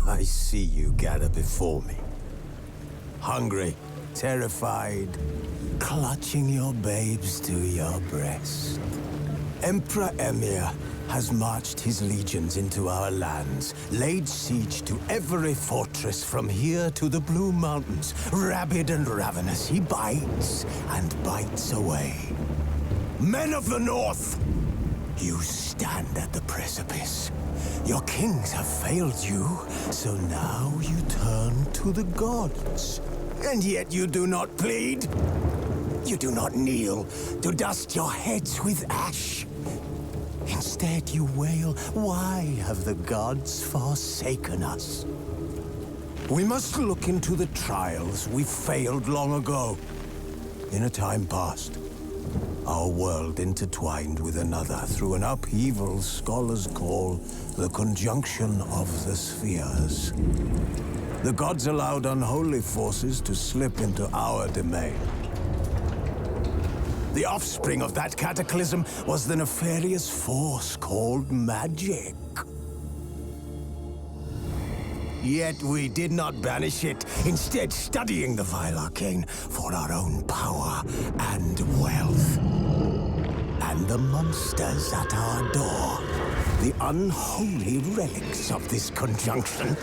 I see you gather before me. Hungry, terrified, clutching your babes to your breast. Emperor Emir has marched his legions into our lands, laid siege to every fortress from here to the Blue Mountains. Rabid and ravenous, he bites and bites away. Men of the North, you stand at the precipice. Your kings have failed you, so now you turn to the gods. And yet you do not plead. You do not kneel to dust your heads with ash. Instead you wail, why have the gods forsaken us? We must look into the trials we failed long ago. In a time past, our world intertwined with another through an upheaval scholars call the conjunction of the spheres. The gods allowed unholy forces to slip into our domain. The offspring of that cataclysm was the nefarious force called magic. Yet we did not banish it, instead studying the vile arcane for our own power and wealth. And the monsters at our door, the unholy relics of this conjunction.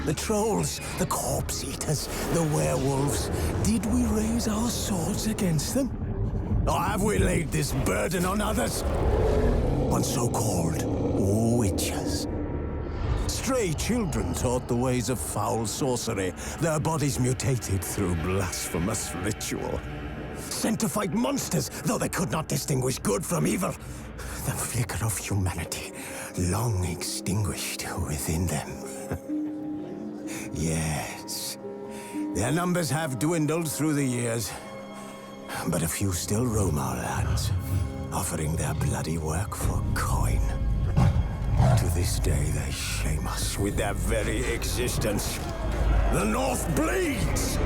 The trolls, the corpse eaters, the werewolves. Did we raise our swords against them? Or have we laid this burden on others? On so-called witches. Stray children taught the ways of foul sorcery, their bodies mutated through blasphemous ritual. Sent to fight monsters, though they could not distinguish good from evil. The flicker of humanity, long extinguished within them. Yes, their numbers have dwindled through the years. But a few still roam our lands, offering their bloody work for coin. To this day, they shame us with their very existence. The North bleeds,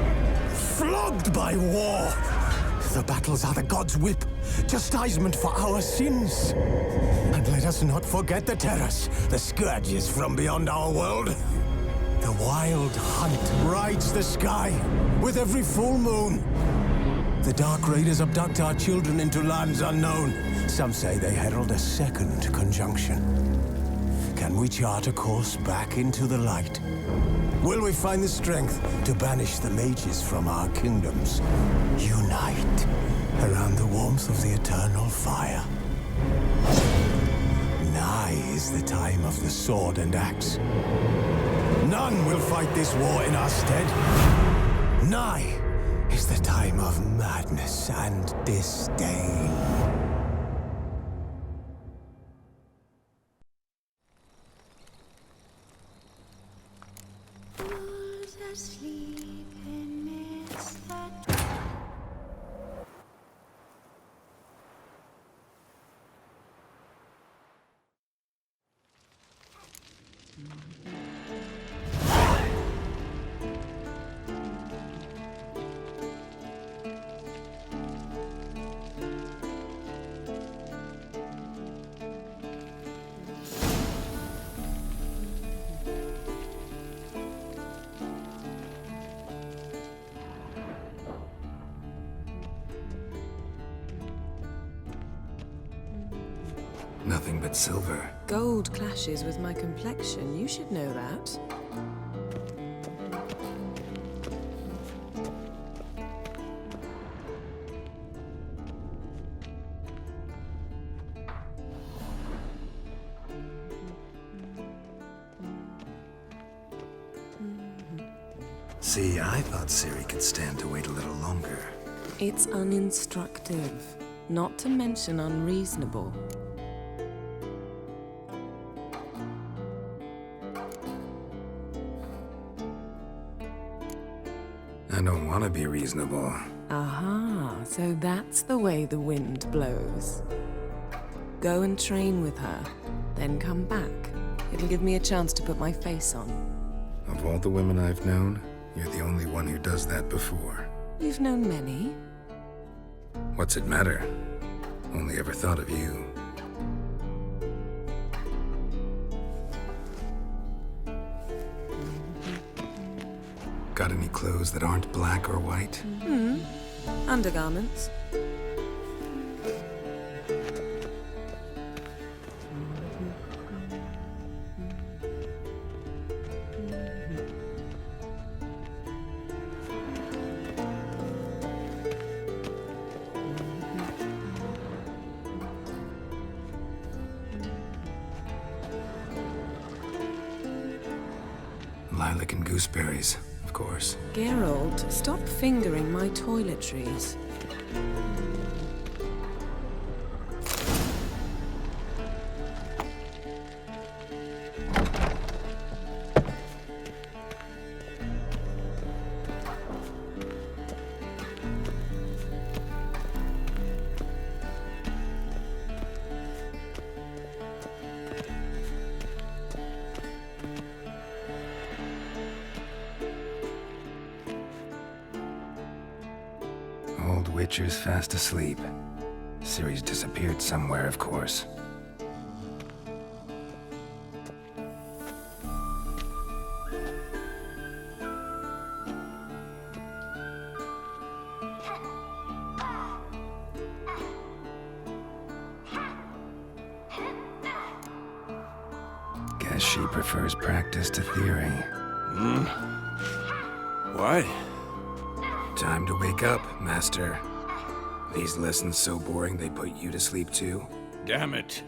flogged by war. The battles are the gods' whip, chastisement for our sins. And let us not forget the terrors, the scourges from beyond our world. The wild hunt rides the sky with every full moon. The Dark Raiders abduct our children into lands unknown. Some say they herald a second conjunction. Can we chart a course back into the light? Will we find the strength to banish the mages from our kingdoms? Unite around the warmth of the eternal fire. Nigh is the time of the sword and axe. None will fight this war in our stead. Nigh is the time of madness and disdain. Who's asleep in this Nothing but silver. Gold clashes with my complexion. You should know that. See, I thought Ciri could stand to wait a little longer. It's uninstructive, not to mention unreasonable. I don't want to be reasonable. Aha, so that's the way the wind blows. Go and train with her, then come back. It'll give me a chance to put my face on. Of all the women I've known, you're the only one who does that before. You've known many. What's it matter? Only ever thought of you. Got any clothes that aren't black or white? Undergarments. Lilac and gooseberries, of course. Geralt, stop fingering my toiletries. Old Witcher's fast asleep. Ciri's disappeared somewhere, of course. Guess she prefers practice to theory. What? Time to wake up, Master. These lessons so boring they put you to sleep too? Damn it.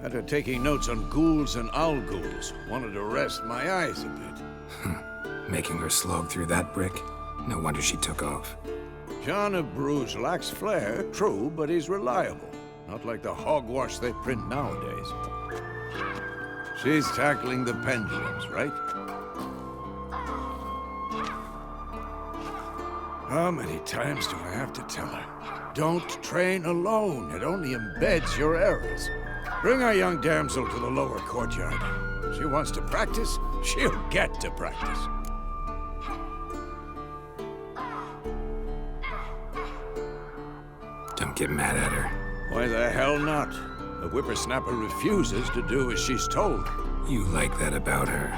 Had her taking notes on ghouls and owl ghouls. Wanted to rest my eyes a bit. Making her slog through that brick? No wonder she took off. John of Bruges lacks flair, true, but he's reliable. Not like the hogwash they print nowadays. She's tackling the pendulums, right? How many times do I have to tell her? Don't train alone. It only embeds your errors. Bring our young damsel to the lower courtyard. She wants to practice, she'll get to practice. Don't get mad at her. Why the hell not? The whippersnapper refuses to do as she's told. You like that about her.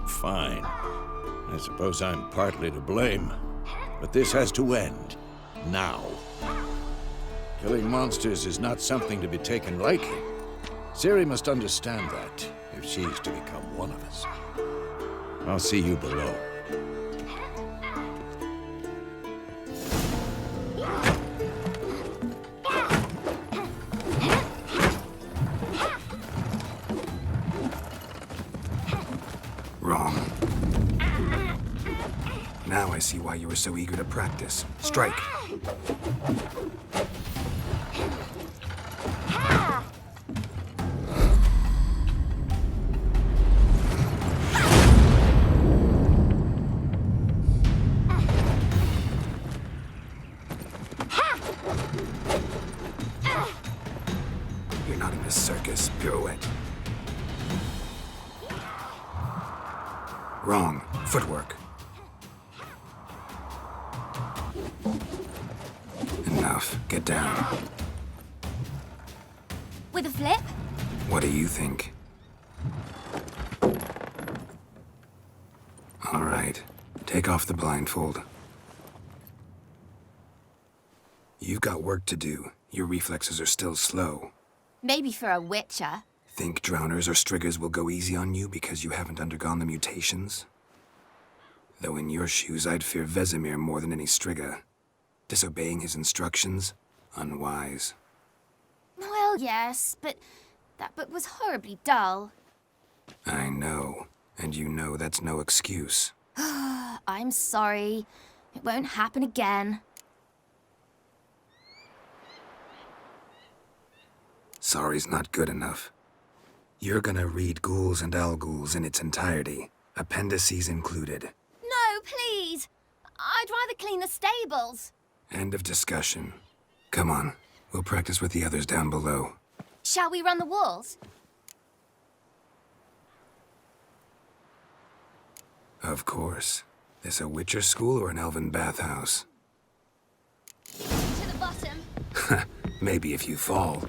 Fine. I suppose I'm partly to blame. But this has to end. Now. Killing monsters is not something to be taken lightly. Ciri must understand that, if she's to become one of us. I'll see you below. Wrong. Now I see why you were so eager to practice. Strike. You're not in a circus, pirouette. Wrong. Footwork. Enough. Get down. With a flip? What do you think? All right. Take off the blindfold. You've got work to do. Your reflexes are still slow. Maybe for a witcher. Think drowners or striggers will go easy on you because you haven't undergone the mutations? Though in your shoes, I'd fear Vesemir more than any strigger. Disobeying his instructions? Unwise. Well, yes, but that book was horribly dull. I know. And you know that's no excuse. I'm sorry. It won't happen again. Sorry's not good enough. You're gonna read Ghouls and Owlghouls in its entirety, appendices included. No, please. I'd rather clean the stables. End of discussion. Come on, we'll practice with the others down below. Shall we run the walls? Of course. This a Witcher school or an elven bathhouse? To the bottom. Maybe if you fall.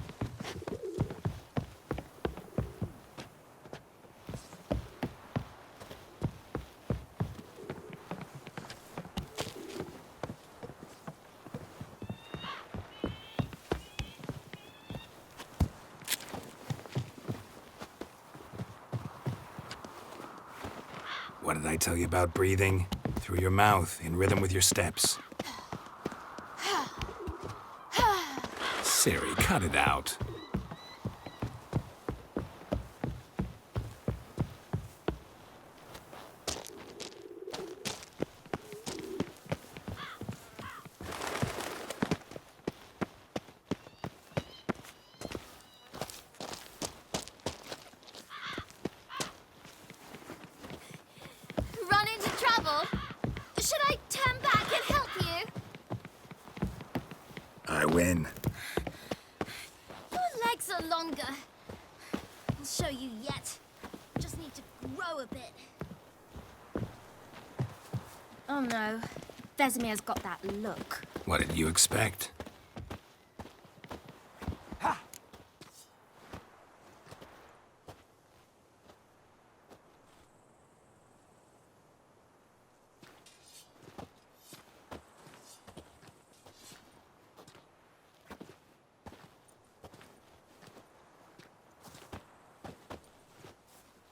What did I tell you about breathing? Through your mouth, in rhythm with your steps. Siri, cut it out. Run into trouble? Should I turn back and help you? I win. Your legs are longer. I'll show you yet. Just need to grow a bit. Oh no. Vesemir's got that look. What did you expect?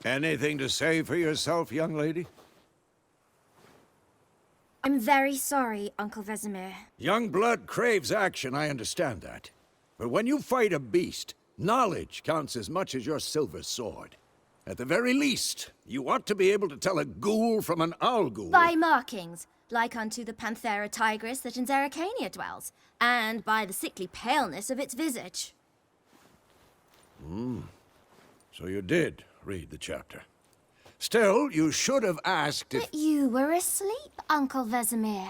Anything to say for yourself, young lady? I'm very sorry, Uncle Vesemir. Young blood craves action, I understand that. But when you fight a beast, knowledge counts as much as your silver sword. At the very least, you ought to be able to tell a ghoul from an owl ghoul. By markings, like unto the Panthera tigris that in Zeracania dwells, and by the sickly paleness of its visage. So you did read the chapter. Still, you should have asked if... But you were asleep, Uncle Vesemir.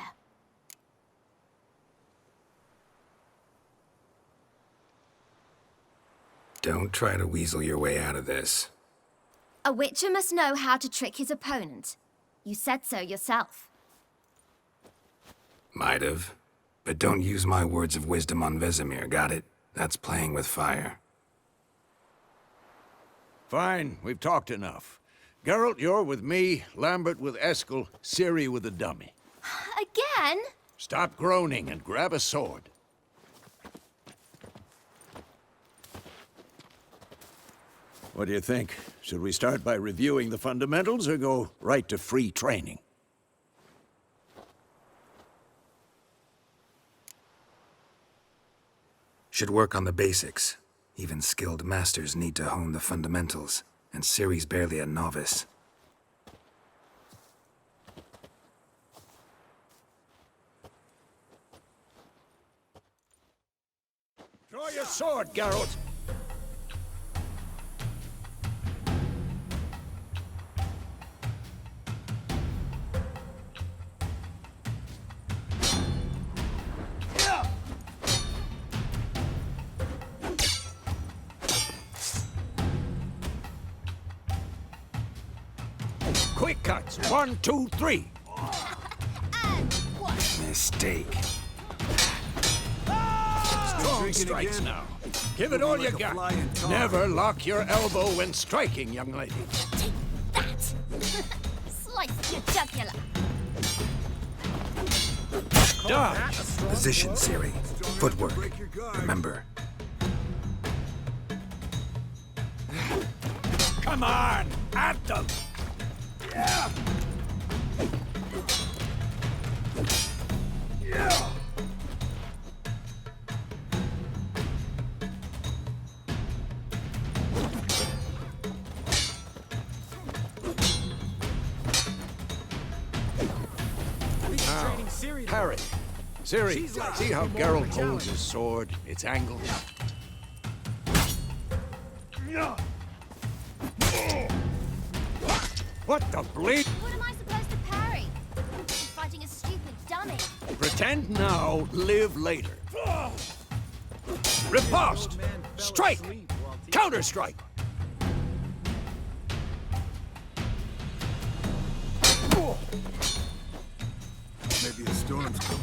Don't try to weasel your way out of this. A witcher must know how to trick his opponent. You said so yourself. Might have. But don't use my words of wisdom on Vesemir, got it? That's playing with fire. Fine, we've talked enough. Geralt, you're with me, Lambert with Eskel, Ciri with the dummy. Again? Stop groaning and grab a sword. What do you think? Should we start by reviewing the fundamentals or go right to free training? Should work on the basics. Even skilled masters need to hone the fundamentals, and Ciri's barely a novice. Draw your sword, Geralt! Quick cuts. 1, 2, 3. And what? Mistake. Strong strikes now. Give it all you got. Never lock your elbow when striking, young lady. Take that! Slice your jugular. Dodge. Position, Ciri. Footwork. Remember. Come on, at them. Yeah. Yeah. Parry. Ciri, see how Geralt holds his sword, its angle? What the bleed? What am I supposed to parry? I'm fighting a stupid dummy. Pretend now, live later. Riposte! Strike! Counter-strike! Maybe a storm's coming.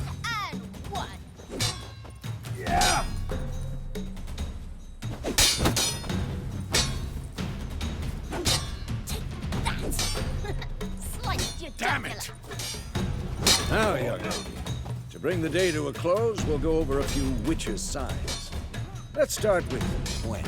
And what? Yeah! Slice your Damn jugular. it! Now, young lady, to bring the day to a close, we'll go over a few witches' signs. Let's start with when.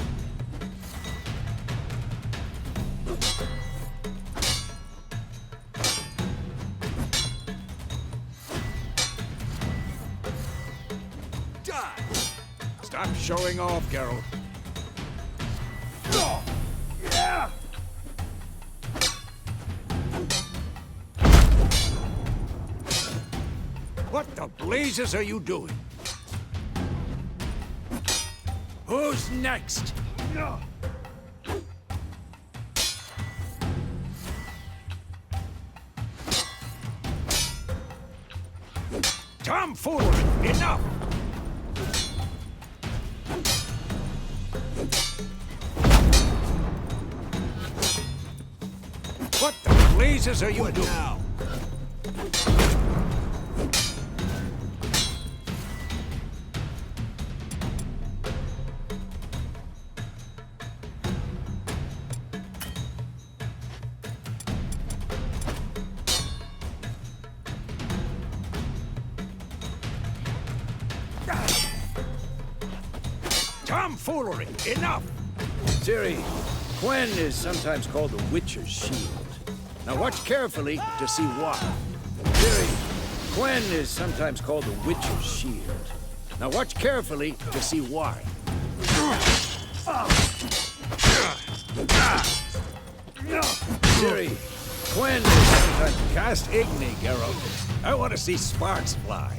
showing off, Geralt. What the blazes are you doing? Who's next? Tomfoolery! Enough! What the blazes are you doing now? Tomfoolery! Enough! Ciri, Gwen is sometimes called the Witcher's Shield. Now watch carefully to see why. Ciri, Gwen is sometimes called the Witcher's Shield. Now watch carefully to see why. Ciri, Gwen is sometimes Cast Igni, Geralt. I want to see sparks fly.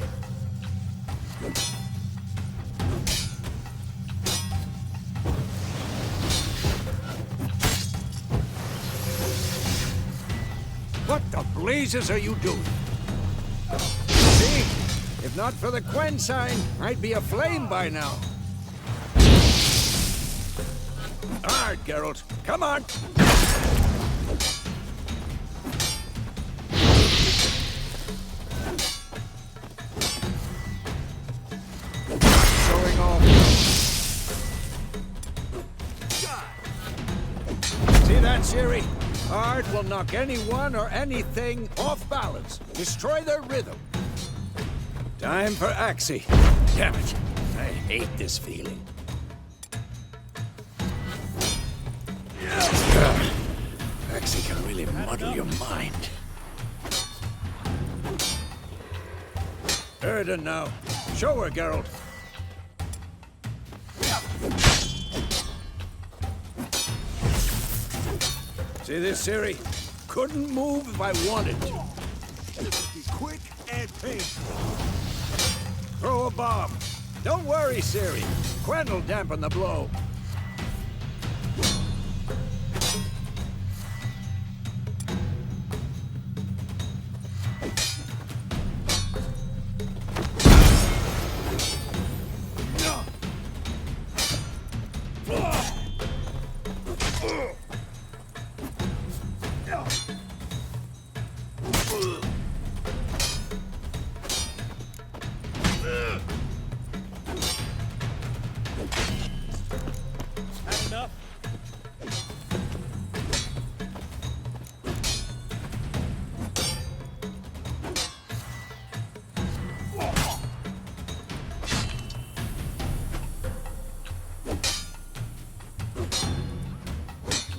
What the blazes are you doing? See? If not for the Quen sign, I'd be aflame by now. All right, Geralt. Come on! Showing off. See that, Ciri? Art will knock anyone or anything off balance. Destroy their rhythm. Time for Axie. Damn it. I hate this feeling. Axie can really muddle your mind. Erden now. Show her, Geralt. See this, Ciri? Couldn't move if I wanted to. Be quick and painful. Throw a bomb. Don't worry, Ciri. Quen will dampen the blow.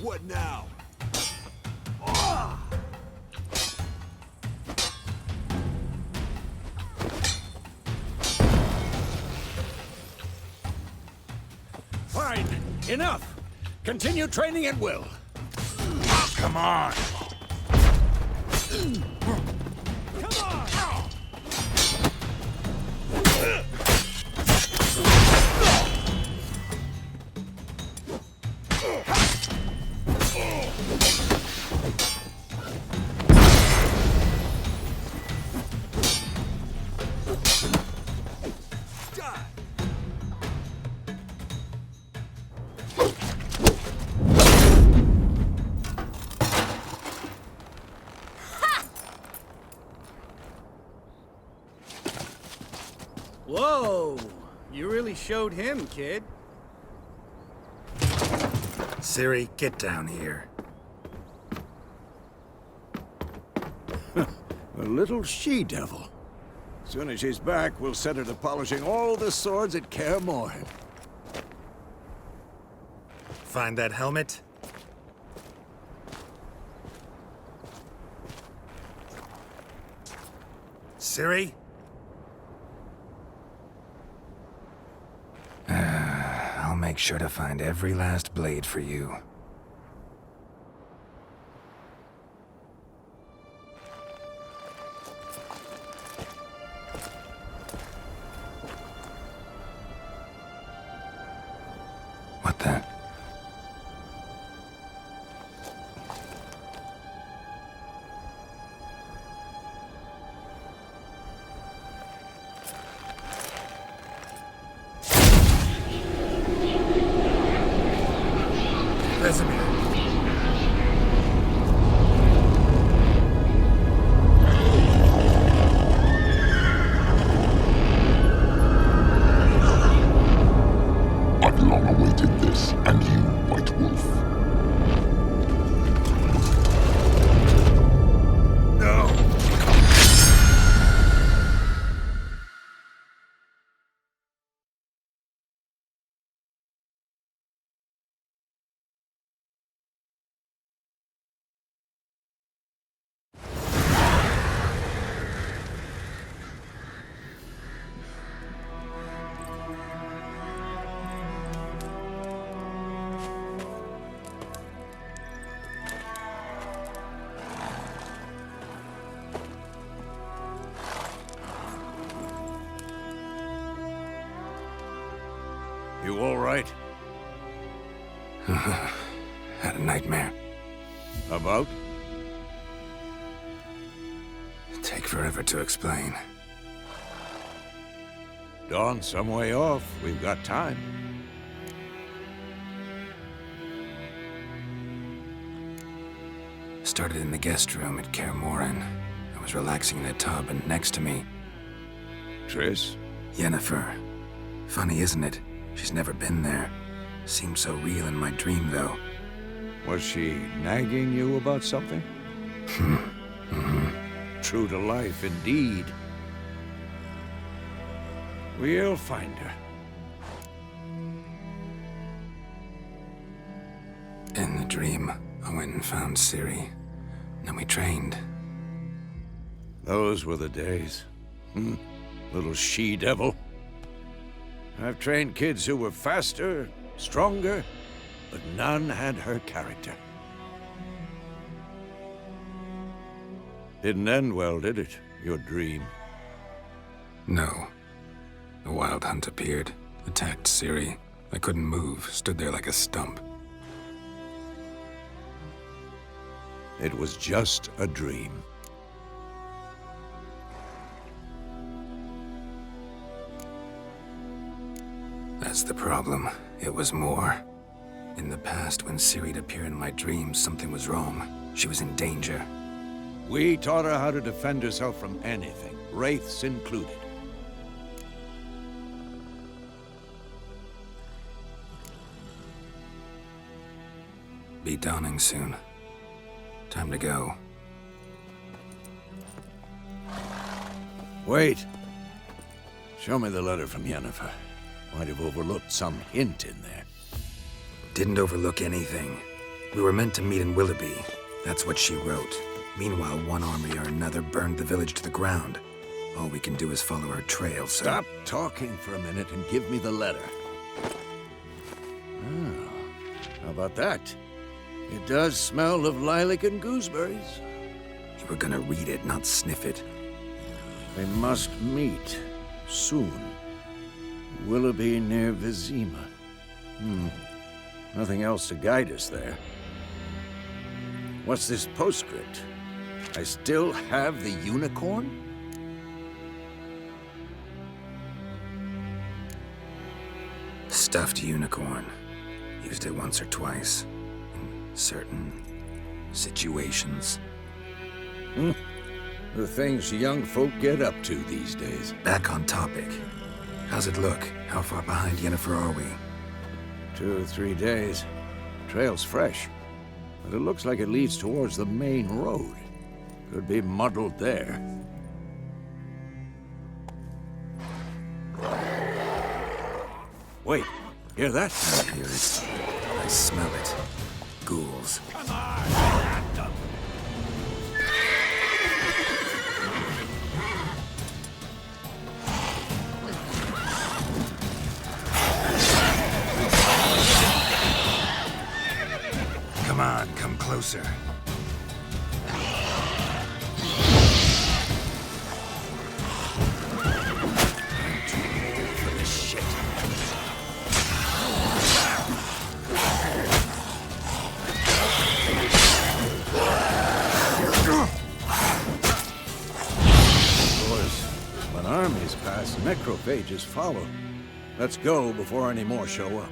What now? Fine. Enough. Continue training at will. Oh, come on. Come on! Whoa! You really showed him, kid. Ciri, get down here. A little she-devil. Soon as she's back, we'll set her to polishing all the swords at Kaer Morhen. Find that helmet? Ciri? make sure to find every last blade for you. What the? Vesemir. I've long awaited this, and you, White Wolf. No! You all right? Had a nightmare. About? Take forever to explain. Dawn's some way off. We've got time. Started in the guest room at Kaer Morhen. I was relaxing in a tub, and next to me, Triss? Yennefer. Funny, isn't it? She's never been there. Seemed so real in my dream, though. Was she nagging you about something? True to life, indeed. We'll find her. In the dream, I went and found Ciri. Then we trained. Those were the days. Little she-devil. I've trained kids who were faster, stronger, but none had her character. Didn't end well, did it? Your dream? No. The Wild Hunt appeared, attacked Ciri. I couldn't move, stood there like a stump. It was just a dream. That's the problem. It was more. In the past, when Ciri'd appear in my dreams, something was wrong. She was in danger. We taught her how to defend herself from anything, wraiths included. Be dawning soon. Time to go. Wait. Show me the letter from Yennefer. Might have overlooked some hint in there. Didn't overlook anything. We were meant to meet in Willoughby. That's what she wrote. Meanwhile, one army or another burned the village to the ground. All we can do is follow her trail, so... Stop talking for a minute and give me the letter. Oh, how about that? It does smell of lilac and gooseberries. You were gonna read it, not sniff it. They must meet soon. Willoughby near Vizima. Nothing else to guide us there. What's this postscript? I still have the unicorn? Stuffed unicorn. Used it once or twice. In certain situations. The things young folk get up to these days. Back on topic. How's it look? How far behind Yennefer are we? 2 or 3 days. Trail's fresh, but it looks like it leads towards the main road. Could be muddled there. Wait, hear that? I hear it. I smell it. Ghouls. Come on, come closer. Armies pass, necrophages follow. Let's go before any more show up.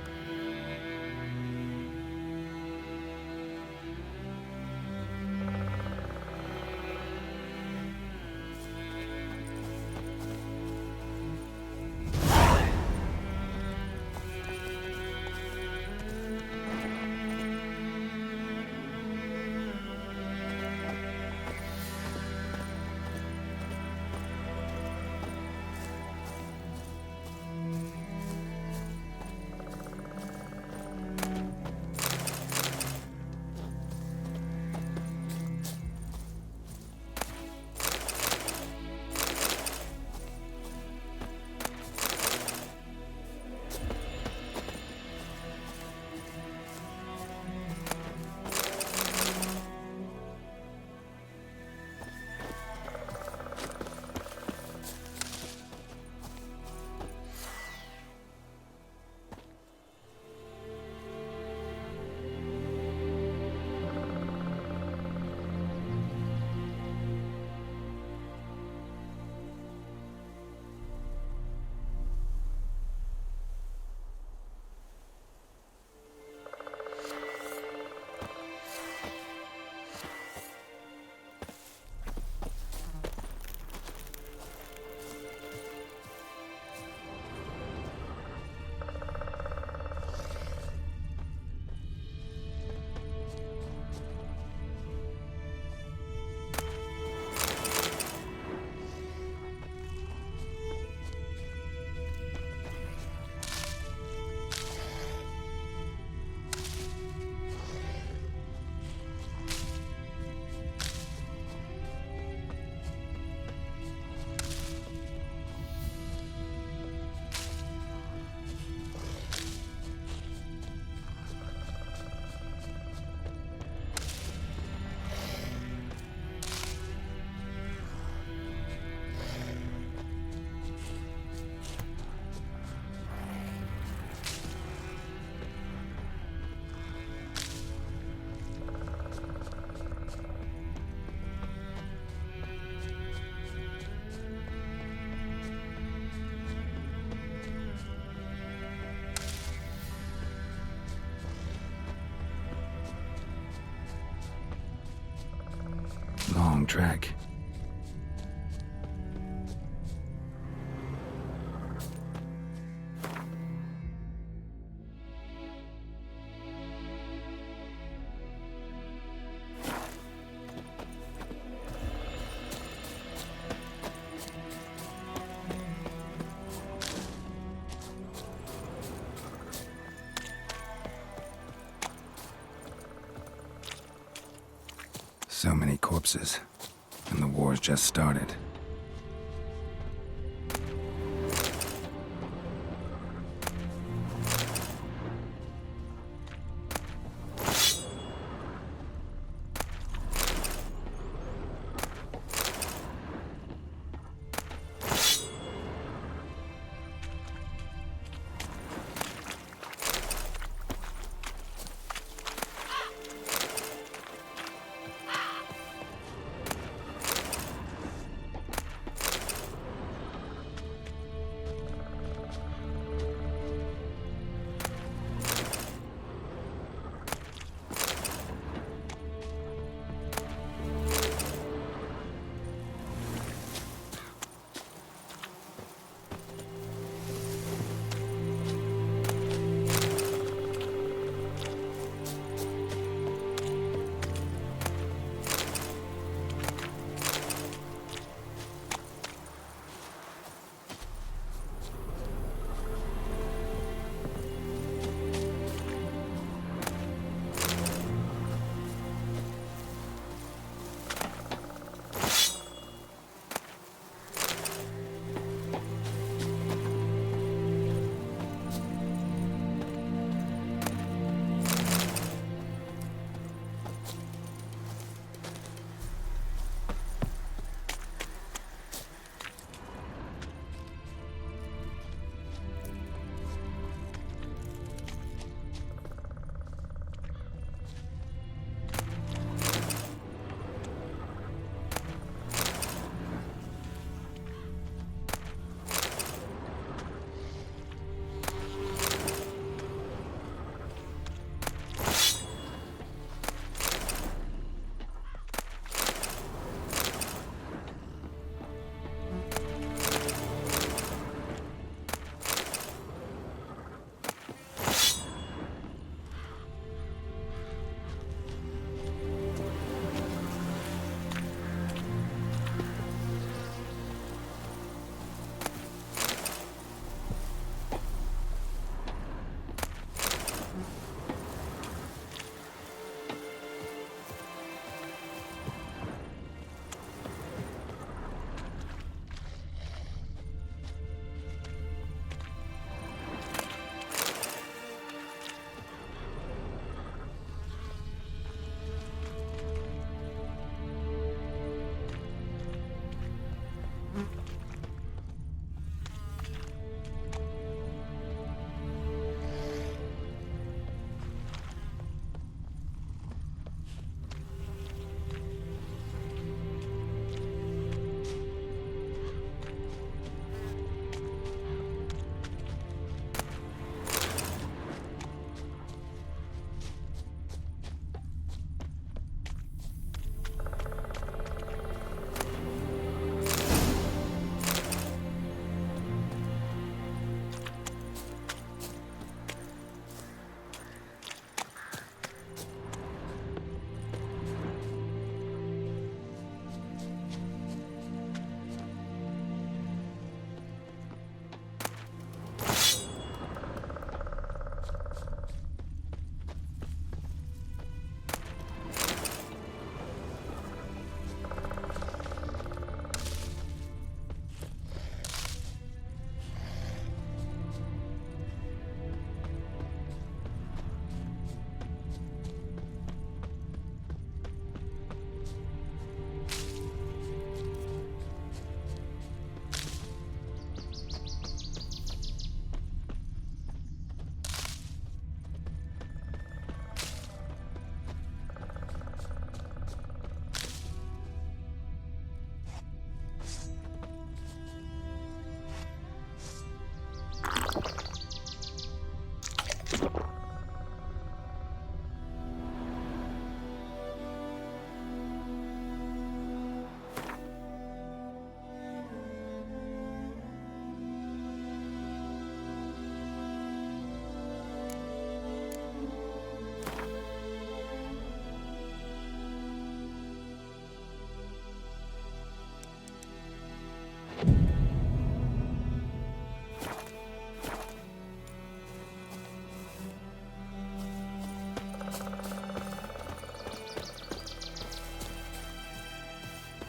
Long trek. So many corpses, and the war's just started.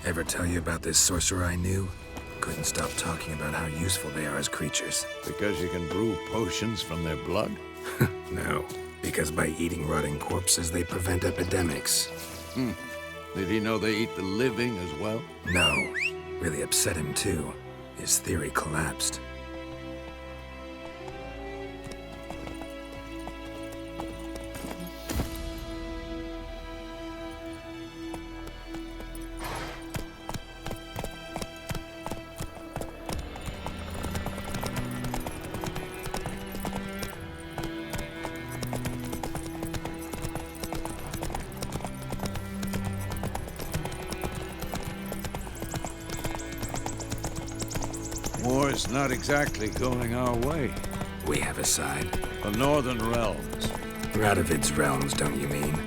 Ever tell you about this sorcerer I knew? Couldn't stop talking about how useful they are as creatures. Because you can brew potions from their blood? No, because by eating rotting corpses, they prevent epidemics. Did he know they eat the living as well? No, really upset him too. His theory collapsed. War's not exactly going our way. We have a side. The Northern Realms. Radovid's realms, don't you mean?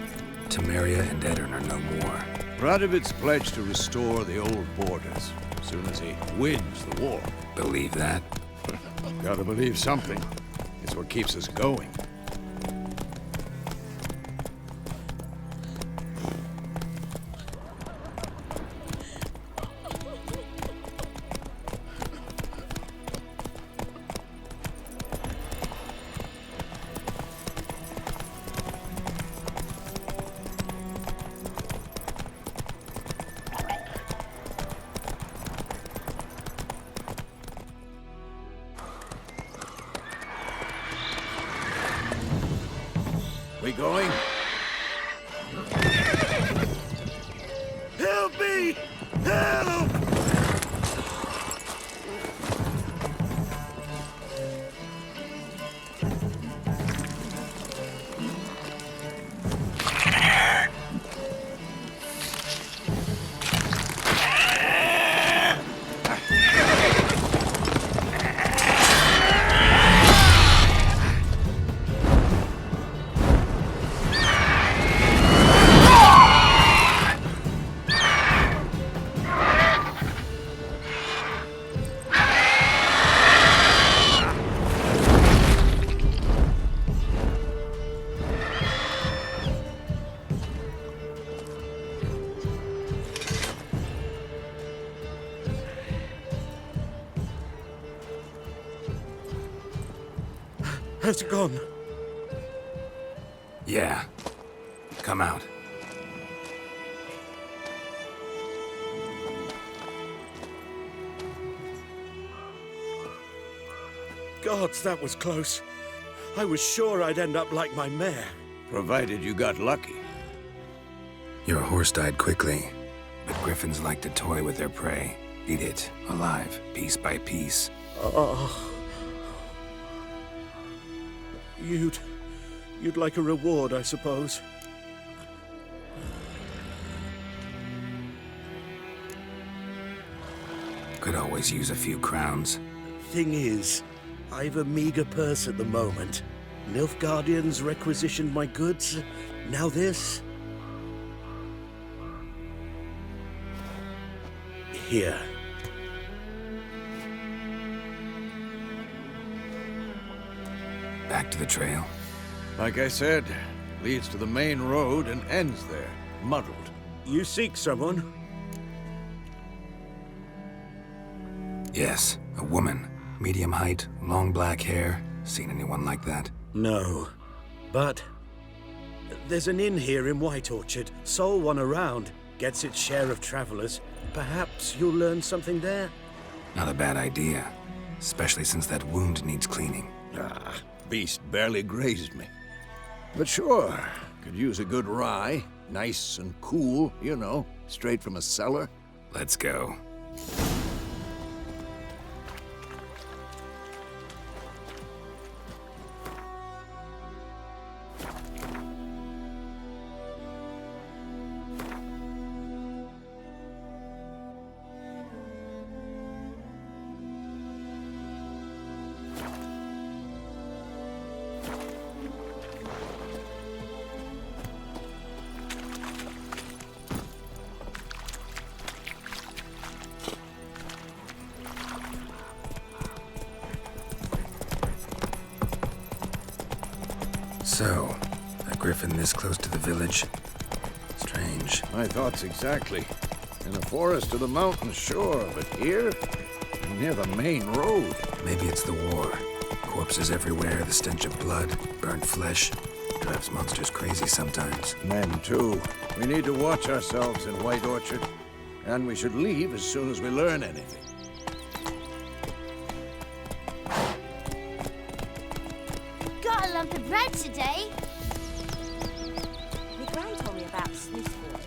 Temeria and Edirn are no more. Radovid's pledged to restore the old borders as soon as he wins the war. Believe that? Gotta believe something. It's what keeps us going. We going? Help me! Help! Has it gone? Yeah. Come out. Gods, that was close. I was sure I'd end up like my mare. Provided you got lucky. Your horse died quickly, but griffins like to toy with their prey. Eat it, alive, piece by piece. Oh. You'd like a reward, I suppose. Could always use a few crowns. Thing is, I've a meager purse at the moment. Nilfgaardians requisitioned my goods. Now this. Here. Back to the trail. Like I said, leads to the main road and ends there, muddled. You seek someone? Yes, a woman. Medium height, long black hair. Seen anyone like that? No. But there's an inn here in White Orchard. Sole one around. Gets its share of travelers. Perhaps you'll learn something there? Not a bad idea. Especially since that wound needs cleaning. Beast barely grazed me. But sure, could use a good rye. Nice and cool, you know, straight from a cellar. Let's go. So, a griffin this close to the village? Strange. My thoughts exactly. In the forest or the mountains, sure, but here? Near the main road. Maybe it's the war. Corpses everywhere, the stench of blood, burnt flesh. Drives monsters crazy sometimes. Men, too. We need to watch ourselves in White Orchard. And we should leave as soon as we learn anything. Got a lump of bread today. My gran told me about Smith's boy.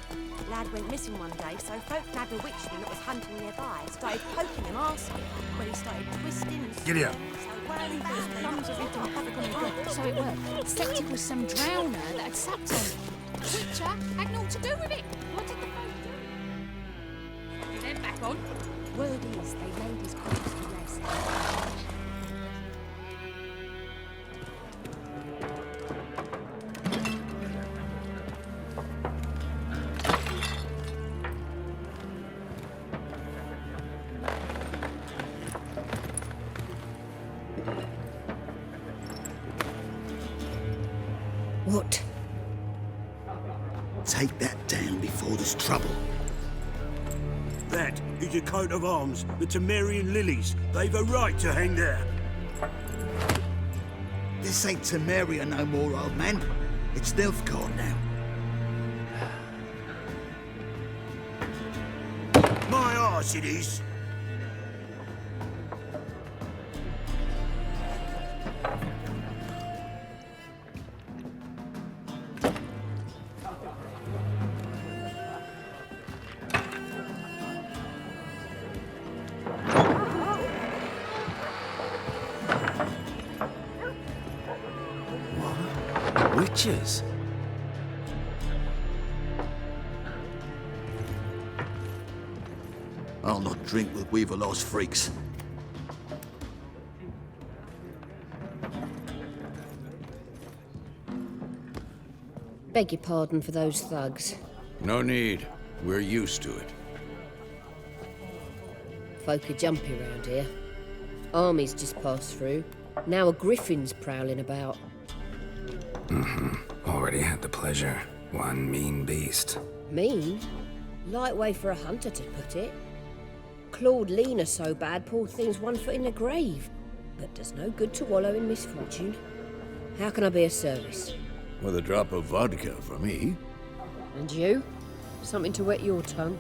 Lad went missing one day, so folk nabbed a witchman that was hunting nearby. Started poking him arsehole when he started twisting and... Giddy up. So whirling those plums of written havoc on the ground. So it worked. Septic was some drowner that had sucked on it. Witcher had naught to do with it. What did the folk do? Then back on. Word is they laid his corpse to rest. What? Take that down before there's trouble. That is a coat of arms, the Temerian lilies. They've a right to hang there. This ain't Temeria no more, old man. It's Nilfgaard now. My arse it is. Witches? I'll not drink with Weaverlaw's freaks. Beg your pardon for those thugs. No need. We're used to it. Folk are jumpy round here. Armies just passed through. Now a griffin's prowling about. Already had the pleasure. One mean beast. Mean? Light way for a hunter to put it. Clawed Lena so bad, poor thing's 1 foot in the grave. But does no good to wallow in misfortune. How can I be of service? With a drop of vodka for me. And you? Something to wet your tongue?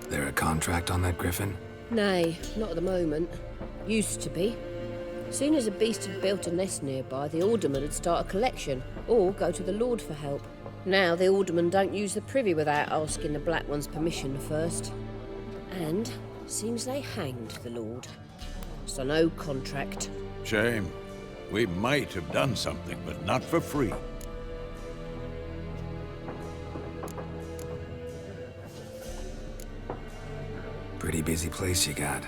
There a contract on that griffin? Nay, not at the moment. Used to be. Soon as a beast had built a nest nearby, the alderman would start a collection, or go to the Lord for help. Now the alderman don't use the privy without asking the Black One's permission first. And seems they hanged the Lord. So no contract. Shame. We might have done something, but not for free. Pretty busy place you got.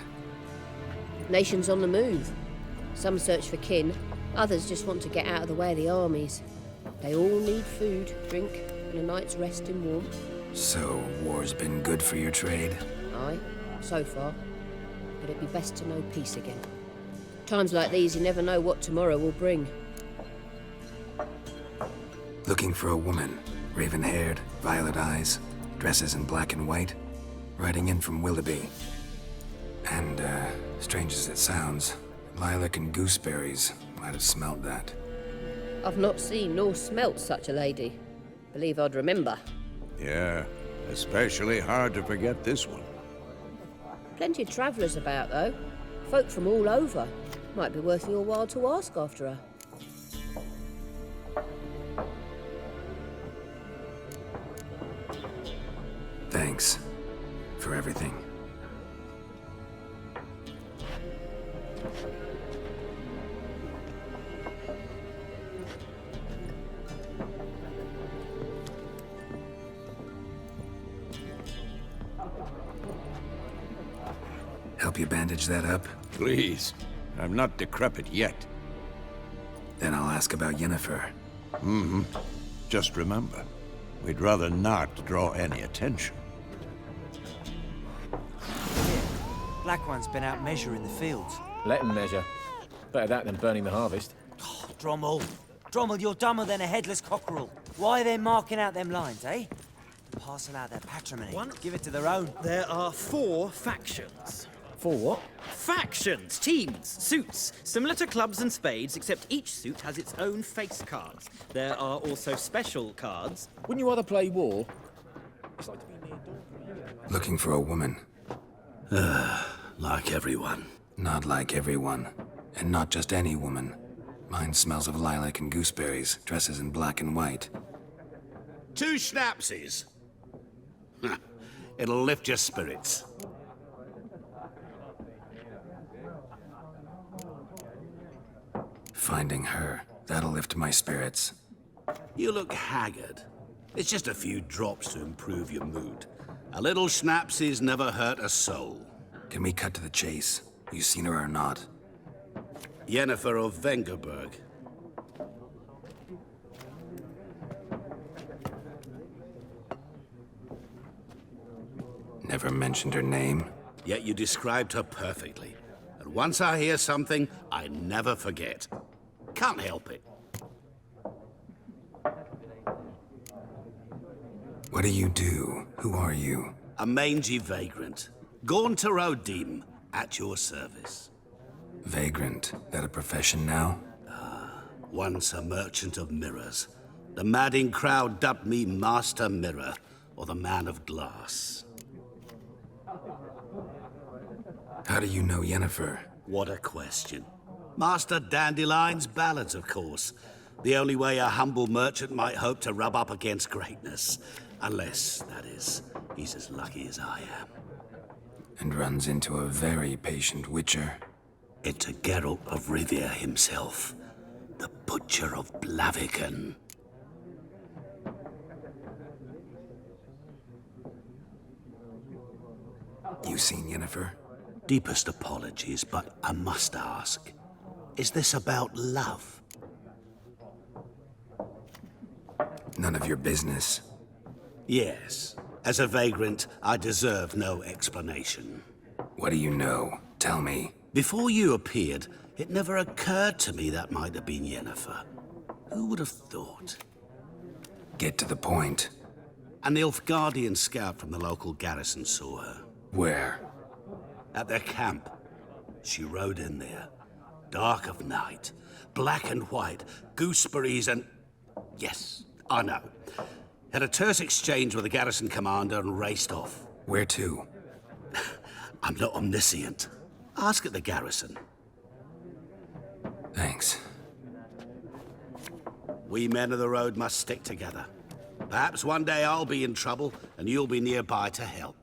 Nations on the move. Some search for kin, others just want to get out of the way of the armies. They all need food, drink, and a night's rest in warmth. So, war's been good for your trade? Aye, so far. But it'd be best to know peace again. Times like these, you never know what tomorrow will bring. Looking for a woman. Raven-haired, violet eyes, dresses in black and white. Riding in from Willoughby. And, strange as it sounds, lilac and gooseberries might have smelled that. I've not seen nor smelt such a lady. Believe I'd remember. Yeah, especially hard to forget this one. Plenty of travellers about, though. Folk from all over. Might be worth your while to ask after her. Thanks for everything. Help you bandage that up? Please. I'm not decrepit yet. Then I'll ask about Yennefer. Just remember, we'd rather not draw any attention. Black One's been out measuring the fields. Let him measure. Better that than burning the harvest. Oh, Drommel. Drommel, you're dumber than a headless cockerel. Why are they marking out them lines, eh? Parcel out their patrimony. Give it to their own. There are 4 factions. 4 what? Factions, teams, suits. Similar to clubs and spades, except each suit has its own face cards. There are also special cards. Wouldn't you rather play war? Looking for a woman. Like everyone. Not like everyone. And not just any woman. Mine smells of lilac and gooseberries, dresses in black and white. 2 schnapsies. It'll lift your spirits. Finding her, that'll lift my spirits. You look haggard. It's just a few drops to improve your mood. A little schnapsies never hurt a soul. Can we cut to the chase? You seen her or not? Yennefer of Vengerberg. Never mentioned her name? Yet you described her perfectly. And once I hear something, I never forget. Can't help it. What do you do? Who are you? A mangy vagrant. Gaunter Odim, at your service. Vagrant. That a profession now? Once a merchant of mirrors. The madding crowd dubbed me Master Mirror, or the Man of Glass. How do you know Yennefer? What a question. Master Dandelion's ballads, of course. The only way a humble merchant might hope to rub up against greatness. Unless, that is, he's as lucky as I am. And runs into a very patient witcher. Into Geralt of Rivia himself. The Butcher of Blaviken. You seen Yennefer? Deepest apologies, but I must ask. Is this about love? None of your business. Yes. As a vagrant, I deserve no explanation. What do you know? Tell me. Before you appeared, it never occurred to me that might have been Yennefer. Who would have thought? Get to the point. A Nilfgaardian scout from the local garrison saw her. Where? At their camp. She rode in there. Dark of night. Black and white. Gooseberries and... Yes, I know. Had a terse exchange with the garrison commander and raced off. Where to? I'm not omniscient. Ask at the garrison. Thanks. We men of the road must stick together. Perhaps one day I'll be in trouble and you'll be nearby to help.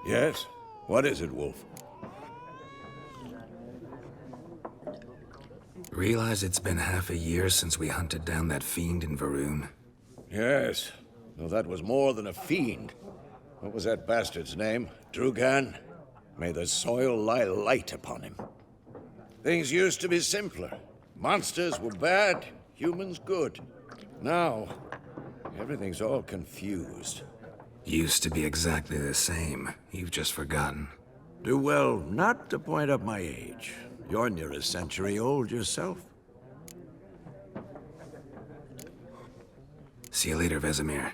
Yes? What is it, Wolf? Realize it's been half a year since we hunted down that fiend in Varun? Yes. Though that was more than a fiend. What was that bastard's name? Drugan? May the soil lie light upon him. Things used to be simpler. Monsters were bad, humans good. Now, everything's all confused. Used to be exactly the same. You've just forgotten. Do well not to point up my age. You're near a century old yourself. See you later, Vesemir.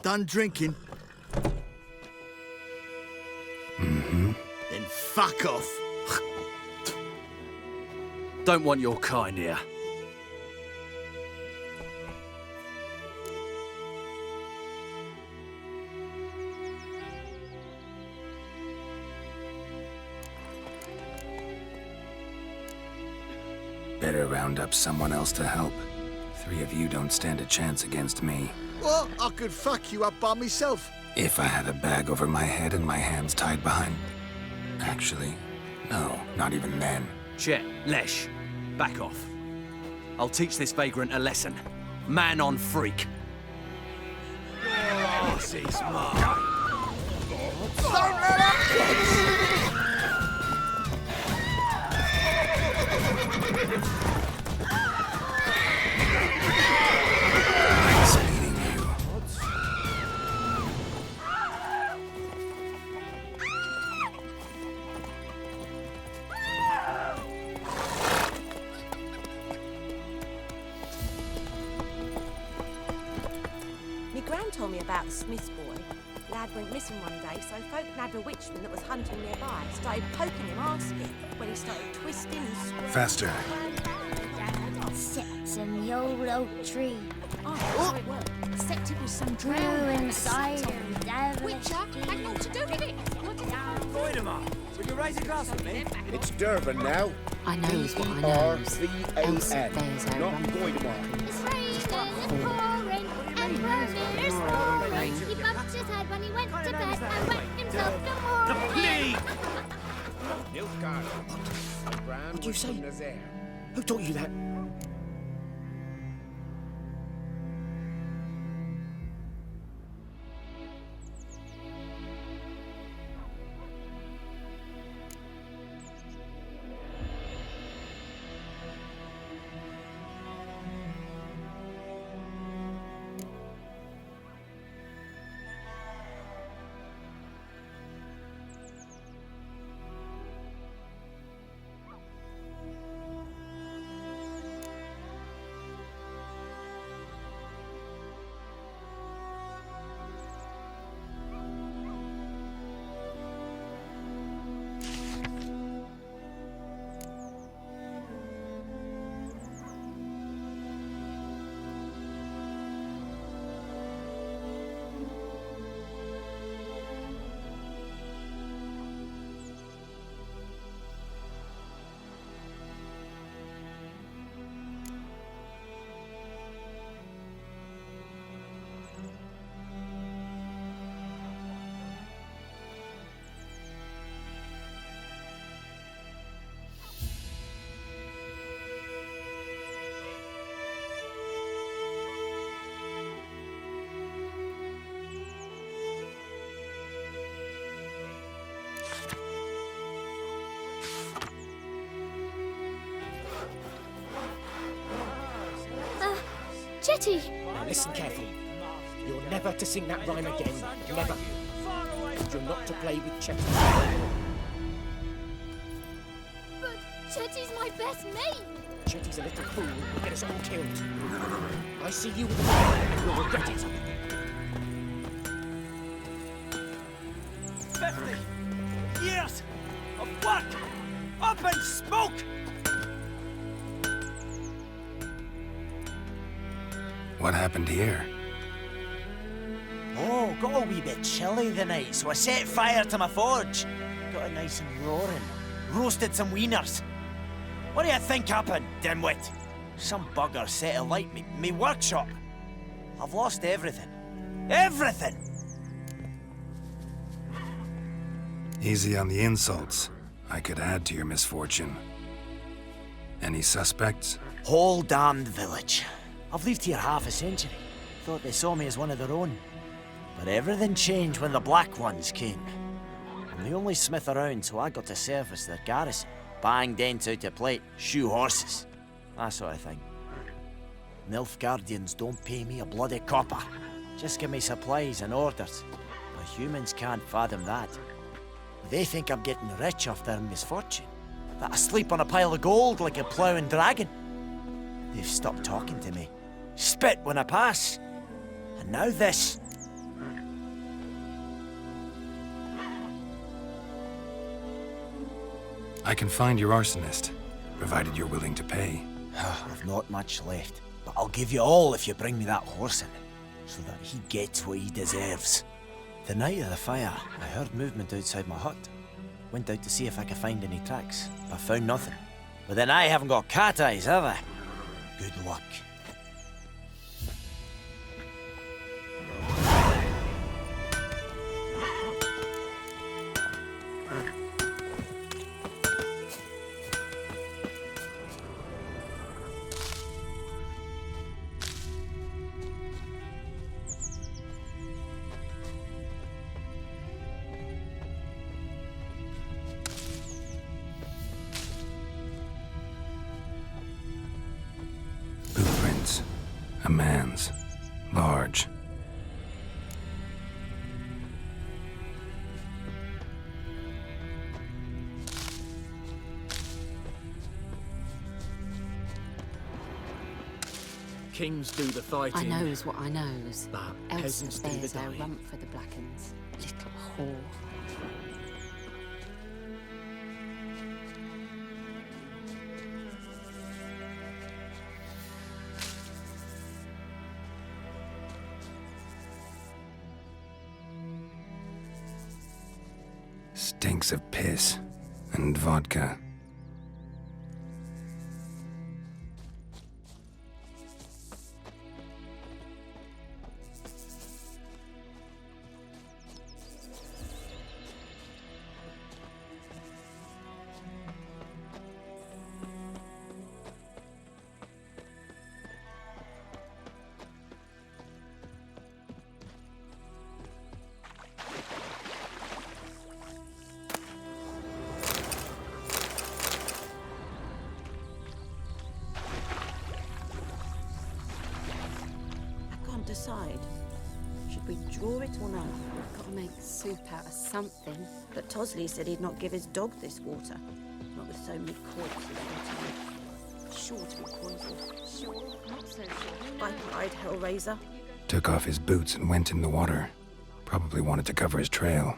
Done drinking? Mm-hmm. Then fuck off. Don't want your kind here. Better round up someone else to help. 3 of you don't stand a chance against me. Well, I could fuck you up by myself. If I had a bag over my head and my hands tied behind... Actually, no, not even then. Chet, Lesh, back off. I'll teach this vagrant a lesson. Man on freak. This is mine. Don't let Nice meeting you. Me gran told me about the Smith's boy. Lad went missing one day, so folk nabbed a witchman that was hunting nearby. Started poking him, asking. When he started twisting and screaming. Faster. Sits in the old oak tree. Oh, so it worked. Except it was some Grew drowner. inside of devilish Witcher had naught to do with it. What did Voidemar, will you raise a glass with me? It's Durban now. I knows what I knows. Else D-R-V-A-N, there's a not run. Voidemar. It's raining and pouring, and Merlin's roaring. He bumped his head when he went to bed and went himself to morning. Nilfgaard. What'd you say? Who taught you that? Jetty! Now listen carefully. You're never to sing that rhyme again. Never. And you're not to play with Chetty. But Chetty's my best mate! Chetty's a little fool who'll get us all killed. I see you with a man and you'll regret it. 50 years of work up in smoke! What happened here? Oh, got a wee bit chilly the night, so I set fire to my forge. Got it nice and roaring. Roasted some wieners. What do you think happened, dimwit? Some bugger set alight me workshop. I've lost everything. Everything! Easy on the insults. I could add to your misfortune. Any suspects? Whole damned village. I've lived here half a century. Thought they saw me as one of their own. But everything changed when the Black Ones came. I'm the only smith around, so I got to service their garrison. Bang dents out of plate, shoe horses. That sort of thing. Nilfgaardians don't pay me a bloody copper. Just give me supplies and orders. But humans can't fathom that. They think I'm getting rich off their misfortune. That I sleep on a pile of gold like a ploughing dragon. They've stopped talking to me. Spit when I pass. And now this. I can find your arsonist, provided you're willing to pay. I've not much left, but I'll give you all if you bring me that horse in, so that he gets what he deserves. The night of the fire, I heard movement outside my hut. Went out to see if I could find any tracks, but found nothing. But then I haven't got cat eyes, have I? Good luck. hands. Large. Kings do the fighting. I knows what I knows. But Else peasants the do the bears our dying. rump for the Blackens. Little whore. Stinks of piss and vodka. Decide. Should we draw it or no? Gotta make soup out of something. But Tosley said he'd not give his dog this water. Not with so many corpses. Sure to be poisoned. Sure, not so sure. I cried, Hellraiser. Took off his boots and went in the water. Probably wanted to cover his trail.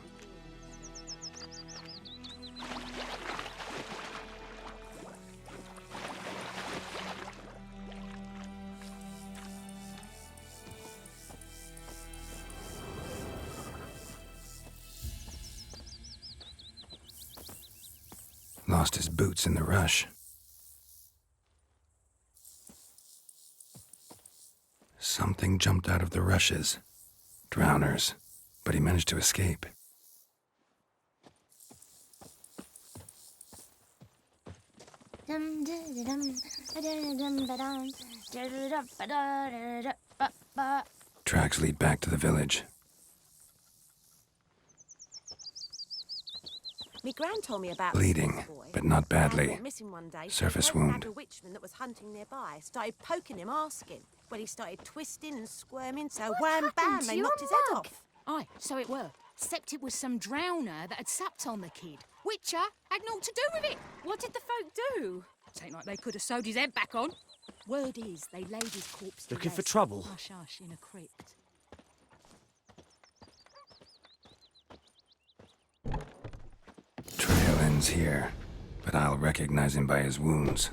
Lost his boots in the rush. Something jumped out of the rushes. Drowners. But he managed to escape. Tracks lead back to the village. Me gran told me about Bleeding, this boy. but not badly. Dad went missing one day. Surface so wound. A witchman that was hunting nearby started poking him, asking. Well, he started twisting and squirming, so wham bam, they knocked his head off. Aye, so it were. Except it was some drowner that had sapped on the kid. Witcher had naught to do with it. What did the folk do? Tain't like they could have sewed his head back on. Word is, they laid his corpse to Looking for rest. trouble? Hush, hush, in a crypt. Trail ends here, but I'll recognize him by his wounds.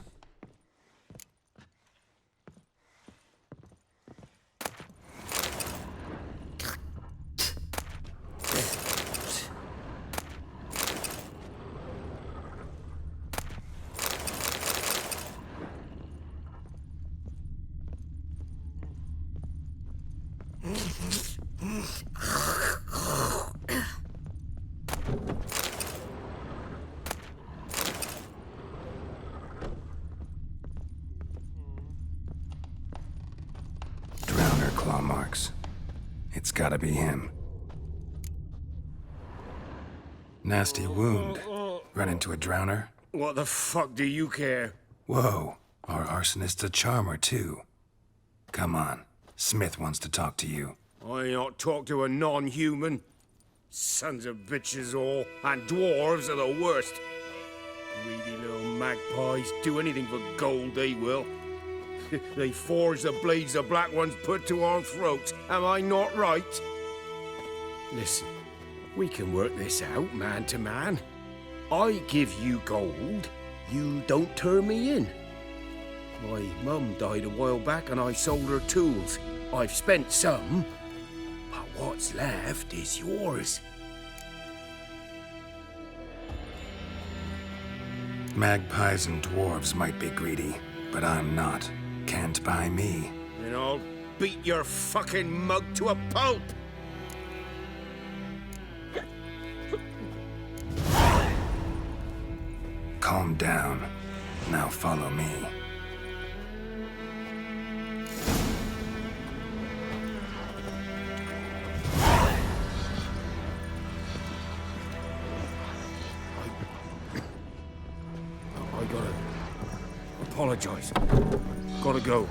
Drowner claw marks. It's gotta be him. Nasty wound. Run into a drowner? What the fuck do you care? Whoa, our arsonist's a charmer too. Come on, Smith wants to talk to you. I not talk to a non-human. Sons of bitches all, and dwarves are the worst. Greedy little magpies do anything for gold, they will. They forge the blades the black ones put to our throats. Am I not right? Listen, we can work this out, man to man. I give you gold, you don't turn me in. My mum died a while back and I sold her tools. I've spent some, but what's left is yours. Magpies and dwarves might be greedy, but I'm not. Can't buy me. Then I'll beat your fucking mug to a pulp! Calm down. Now follow me. I gotta apologize. Gotta go.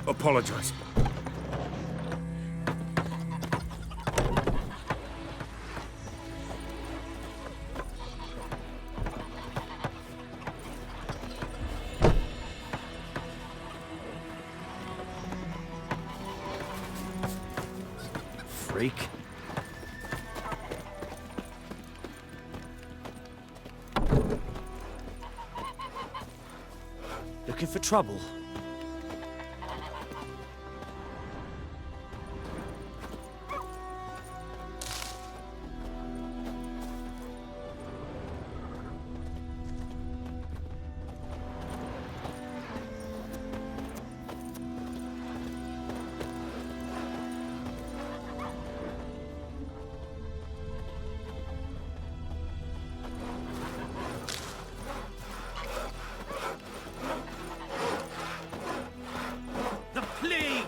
Apologize. freak. Looking for trouble? The plague!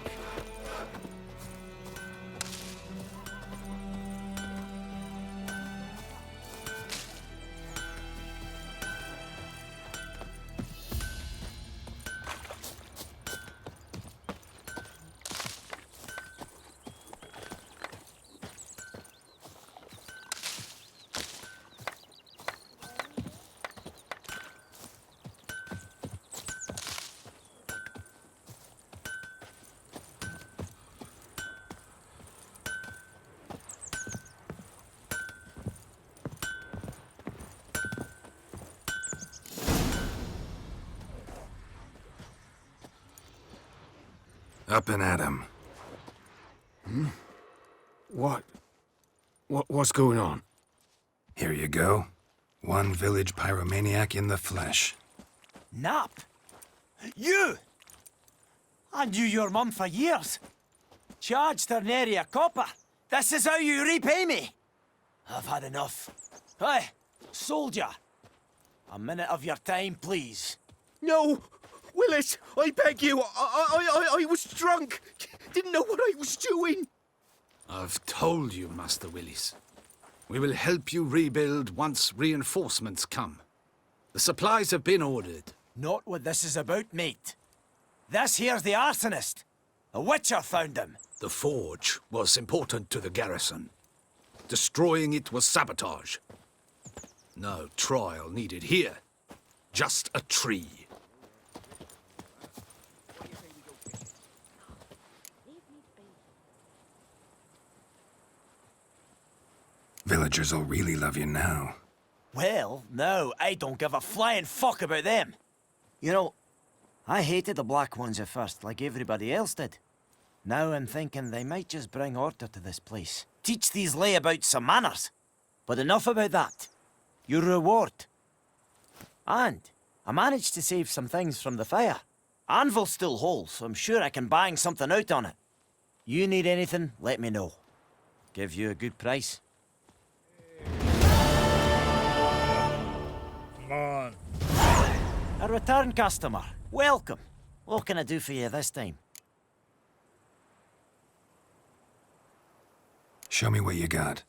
Up and at 'em. What's going on? Here you go. One village pyromaniac in the flesh. Nap? You! I knew your mum for years. Charged her nary a copper. This is how you repay me. I've had enough. Hey, soldier. A minute of your time, please. No! Willis, I beg you. I was drunk. Didn't know what I was doing. I've told you, Master Willis. We will help you rebuild once reinforcements come. The supplies have been ordered. Not what this is about, mate. This here's the arsonist. A witcher found him. The forge was important to the garrison. Destroying it was sabotage. No trial needed here. Just a tree. Villagers will really love you now. Well, no, I don't give a flying fuck about them. You know, I hated the Black Ones at first, like everybody else did. Now I'm thinking they might just bring order to this place. Teach these layabouts some manners. But enough about that. Your reward. And I managed to save some things from the fire. Anvil's still whole, so I'm sure I can bang something out on it. You need anything, let me know. Give you a good price. Come on. A return customer. Welcome. What can I do for you this time? Show me what you got.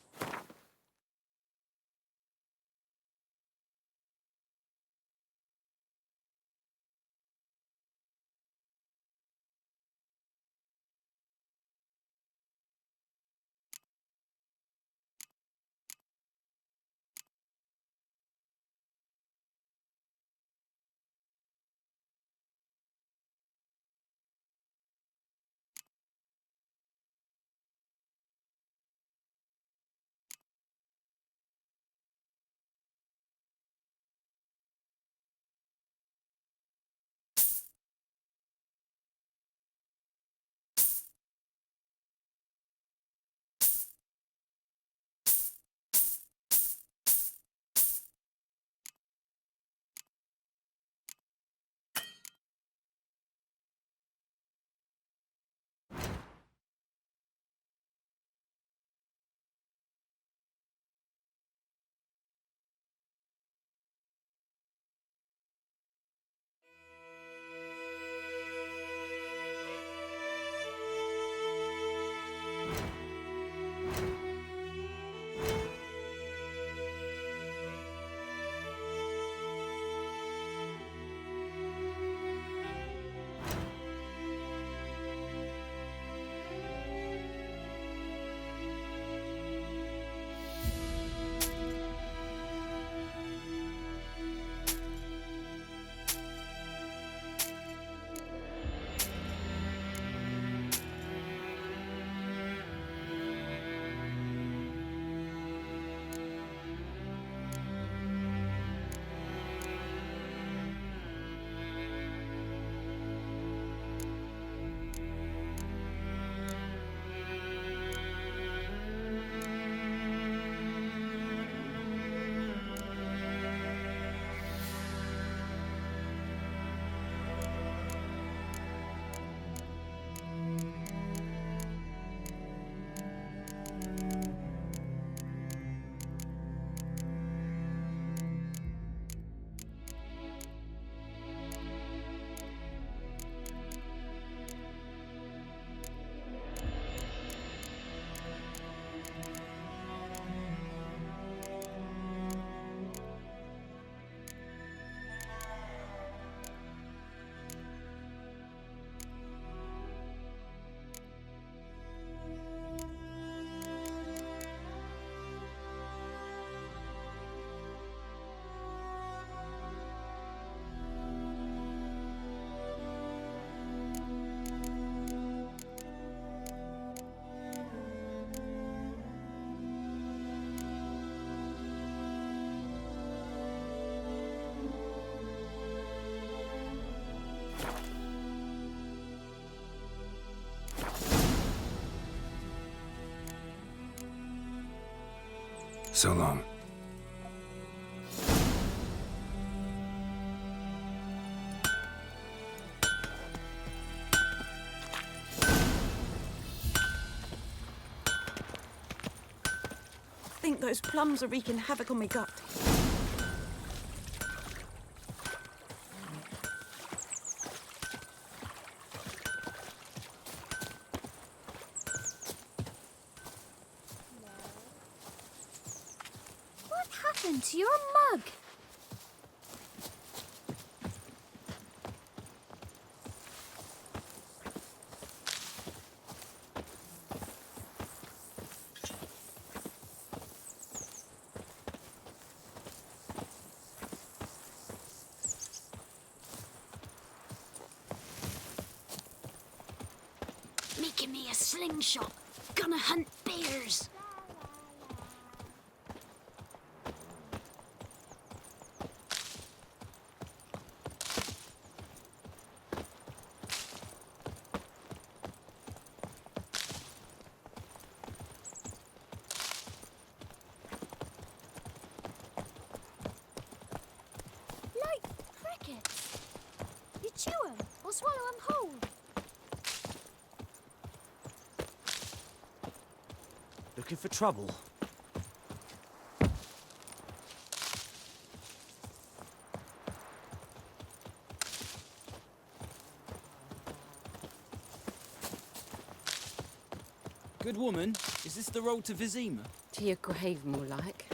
So long. I think those plums are wreaking havoc on my gut. What happened to your mug? Making me a slingshot. Gonna hunt bears. Like crickets. You chew 'em or swallow 'em whole. Looking for trouble? Good woman, is this the road to Vizima? To your grave, more like.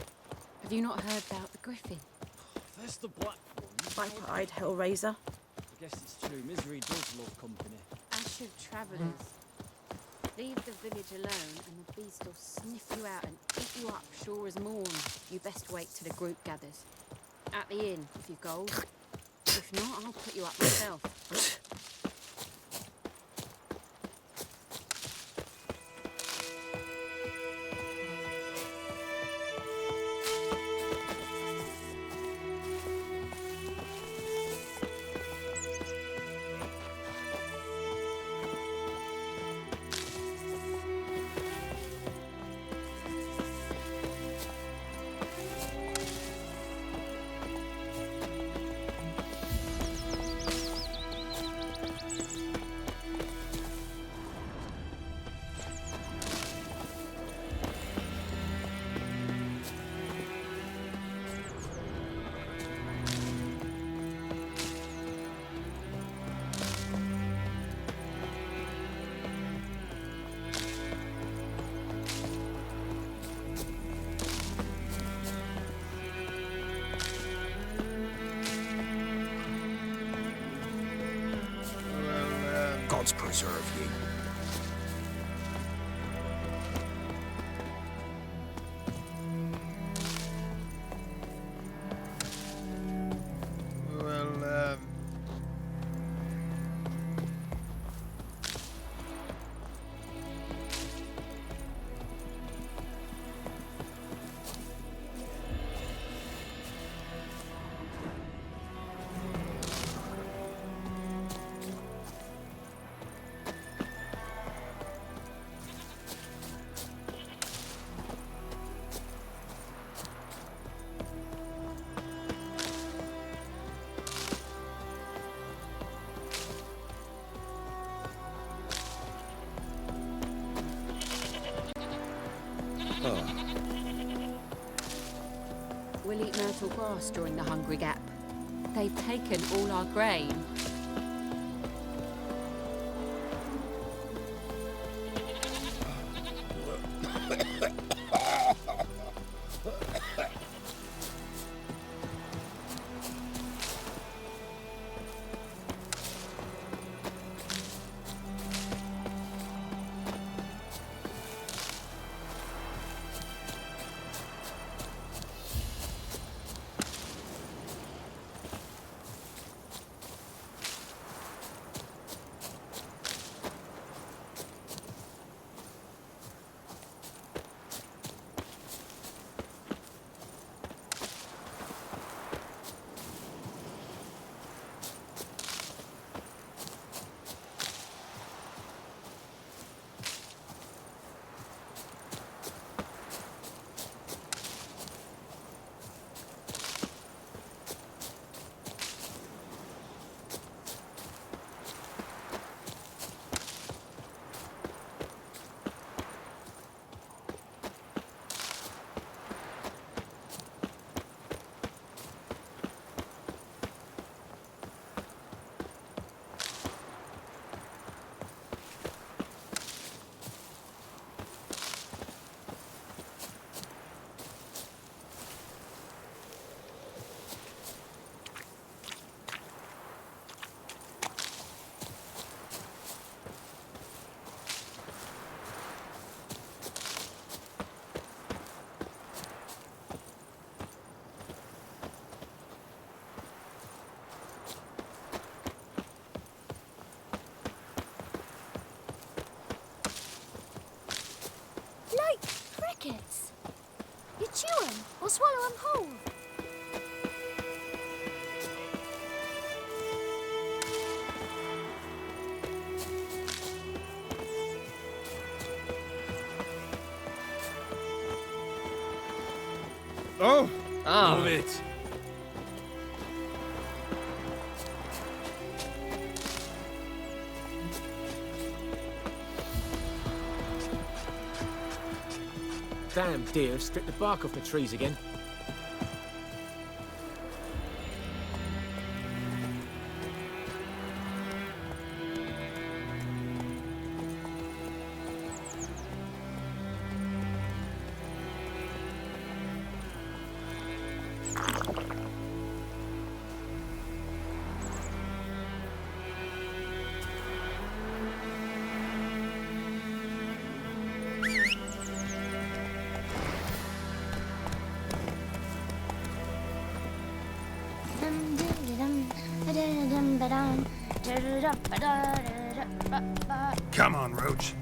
Have you not heard about the griffin? There's the black one. Viper-eyed Hellraiser. I guess it's true, misery does love company. Ash of travellers. Leave the village alone and the beast will sniff you out and eat you up sure as morn. You best wait till the group gathers. At the inn, if you've gold. If not, I'll put you up myself. Gods preserve ye. We'll eat myrtle grass during the hungry gap. They've taken all our grain. crickets. You chew 'em or swallow 'em whole. Oh! Move it. Damn deer have stripped the bark off the trees again. Come on, Roach.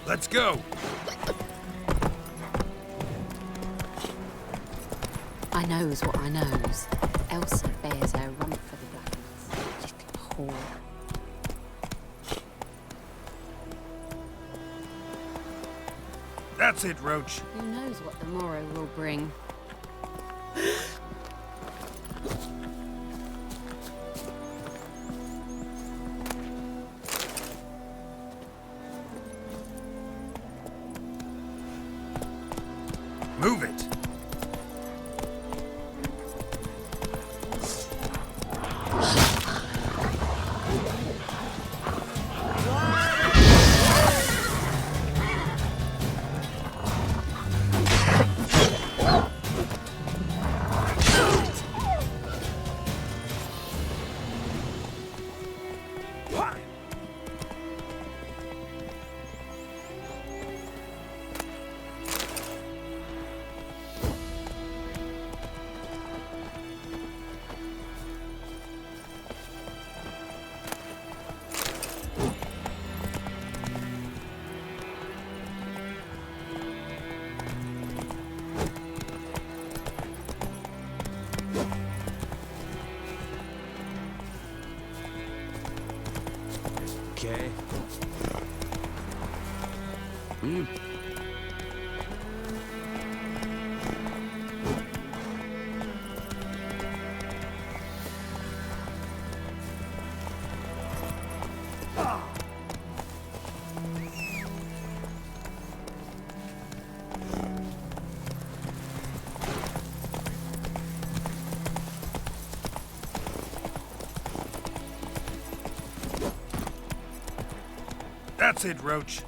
Let's go. I knows what I knows. Elsa bears her rump for the black ones. Little whore. That's it, Roach. Who knows what the morrow will bring? Move it. Okay. That's it, Roach.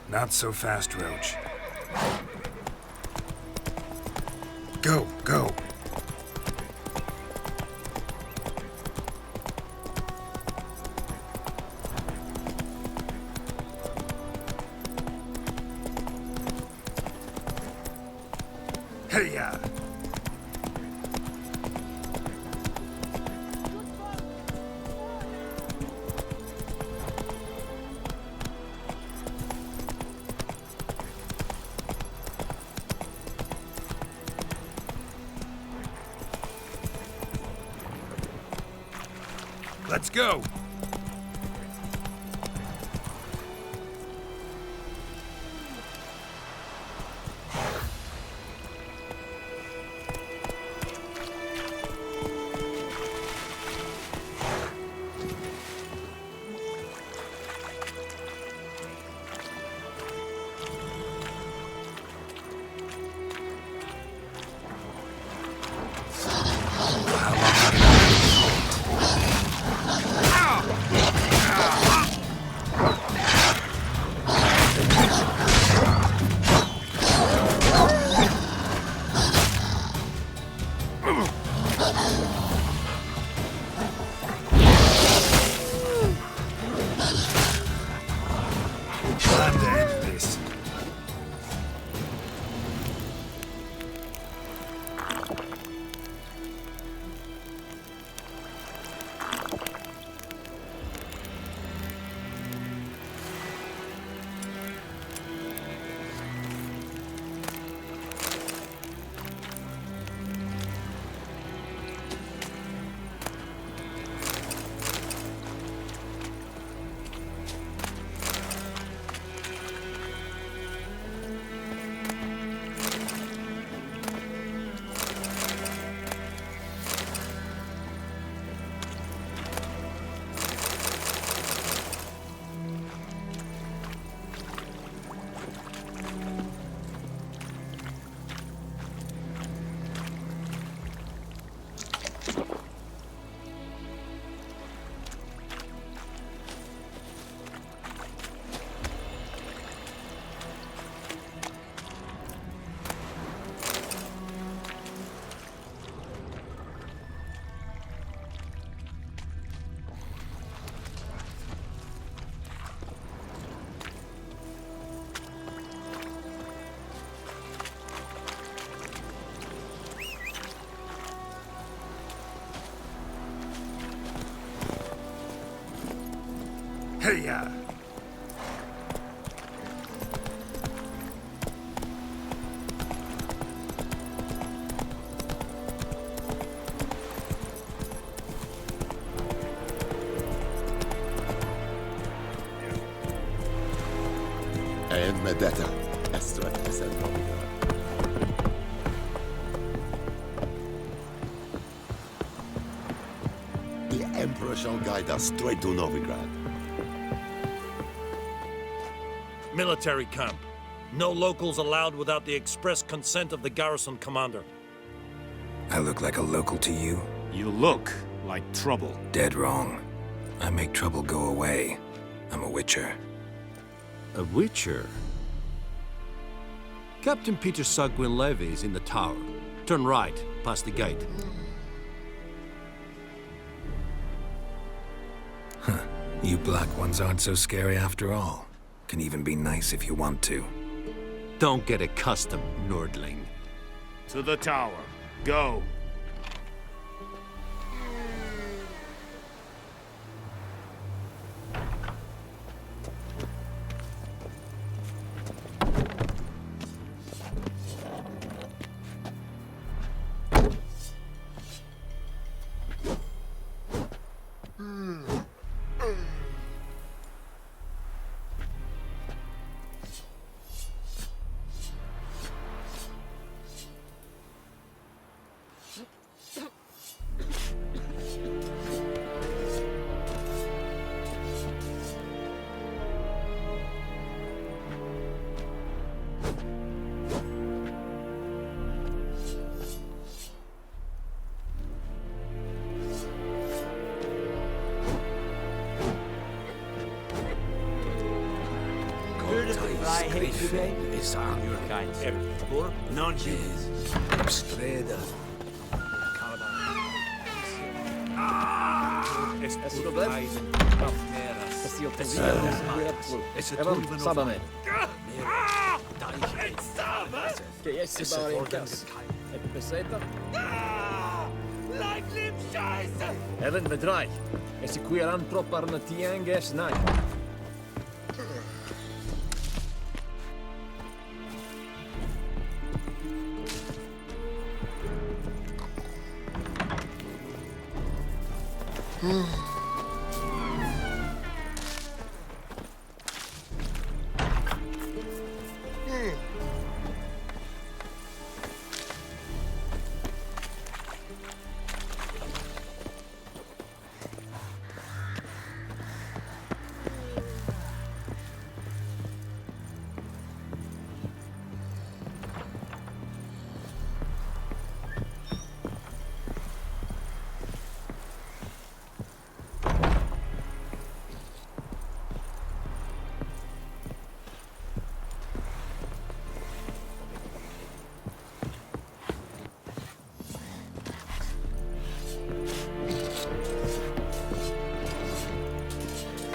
Not so fast, Roach. Go, go. Hey-ya! Let's go! Hey-ya! And Medetta, Estra Esentrovica. The Emperor shall guide us straight to Novigrad. Military camp. No locals allowed without the express consent of the garrison commander. I look like a local to you? You look like trouble. Dead wrong. I make trouble go away. I'm a witcher. A witcher? Captain Peter Sagwin Levy is in the tower. Turn right, past the gate. Huh. You black ones aren't so scary after all. Can even be nice if you want to. Don't get accustomed, Nordling. To the tower. Go. Non cheese. Streda. Ellen bedreig. Es queer an proper na tianges night.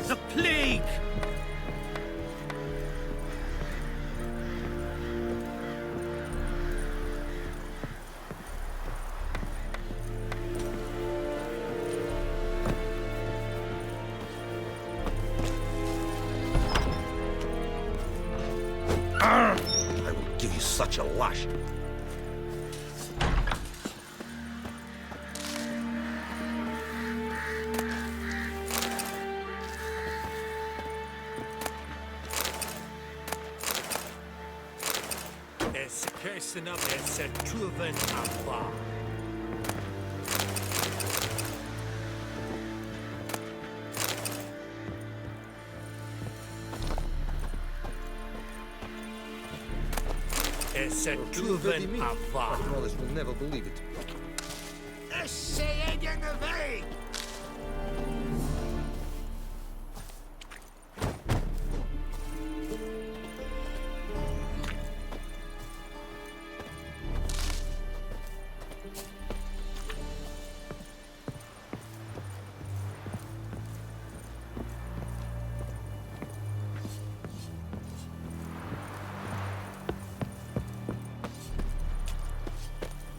The plague! I will give you such a lash. Es Kirsten up and said Truven Ava. Es said Truven Ava. Patrollers will never believe it.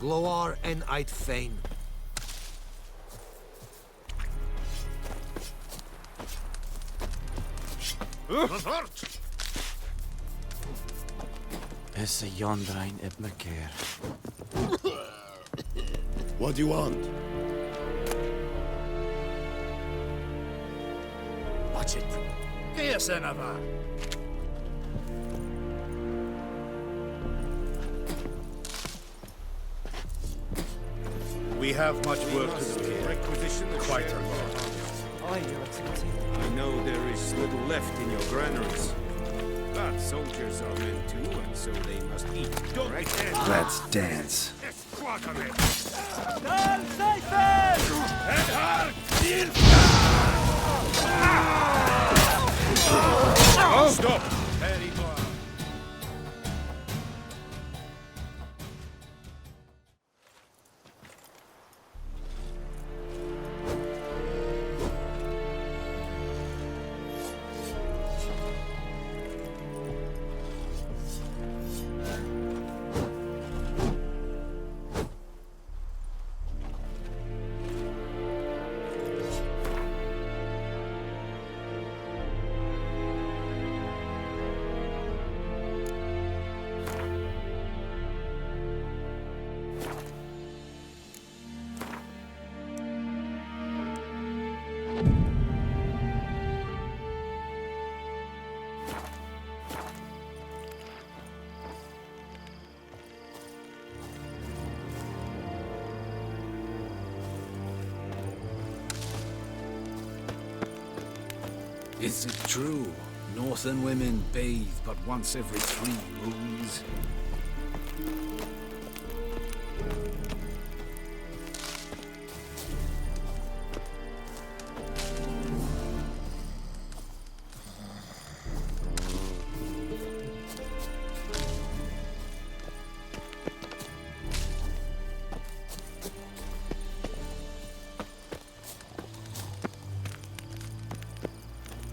Gloar en Eit Fein. It's a yondrain at McCare. What do you want? Watch it. Here, Senator. We have much work to do here. Quite a lot. Aye, Your Excellency. I know there is little left in your granaries. But soldiers are men too, and so they must eat. Right then. Let's dance. Oh, stop! Very well. Is it true? Northern women bathe but once every 3 moons?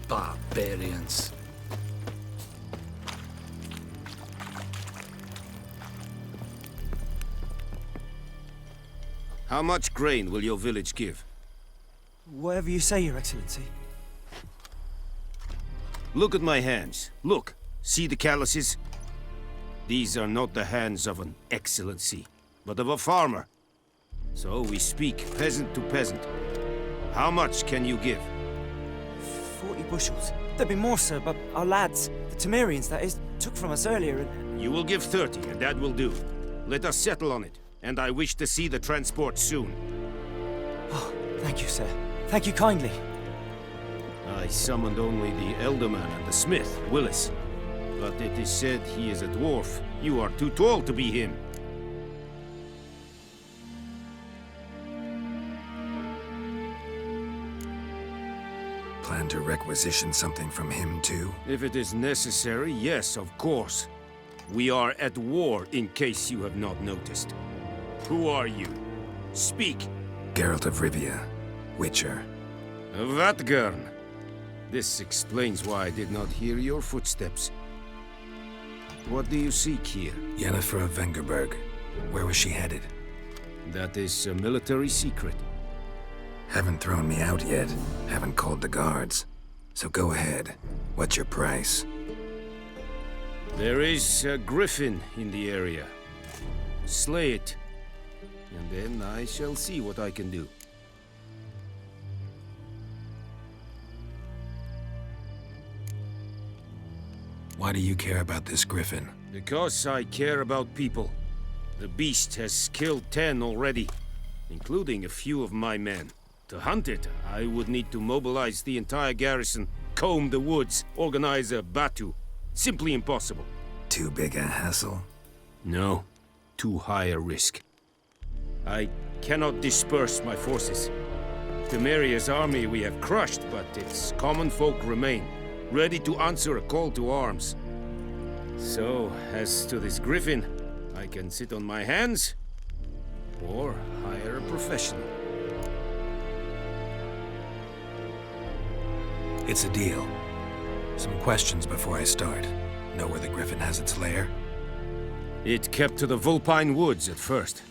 Barbarians. How much grain will your village give? Whatever you say, Your Excellency. Look at my hands. Look. See the calluses? These are not the hands of an excellency, but of a farmer. So we speak peasant to peasant. How much can you give? 40 bushels. There'd be more, sir, but our lads, the Temerians, that is, took from us earlier and... You will give 30, and that will do. Let us settle on it, and I wish to see the transport soon. Oh, thank you, sir. Thank you kindly. I summoned only the Elderman and the smith, Willis. But it is said he is a dwarf. You are too tall to be him. Plan to requisition something from him, too? If it is necessary, yes, of course. We are at war, in case you have not noticed. Who are you? Speak! Geralt of Rivia, Witcher. Vatgern! This explains why I did not hear your footsteps. What do you seek here? Yennefer of Vengerberg. Where was she headed? That is a military secret. Haven't thrown me out yet. Haven't called the guards. So go ahead. What's your price? There is a griffin in the area. Slay it. And then I shall see what I can do. Why do you care about this griffin? Because I care about people. The beast has killed 10 already, including a few of my men. To hunt it, I would need to mobilize the entire garrison, comb the woods, organize a batu. Simply impossible. Too big a hassle? No. Too high a risk. I cannot disperse my forces. Temeria's army we have crushed, but its common folk remain, ready to answer a call to arms. So, as to this griffin, I can sit on my hands, or hire a professional. It's a deal. Some questions before I start. Know where the griffin has its lair? It kept to the Vulpine Woods at first.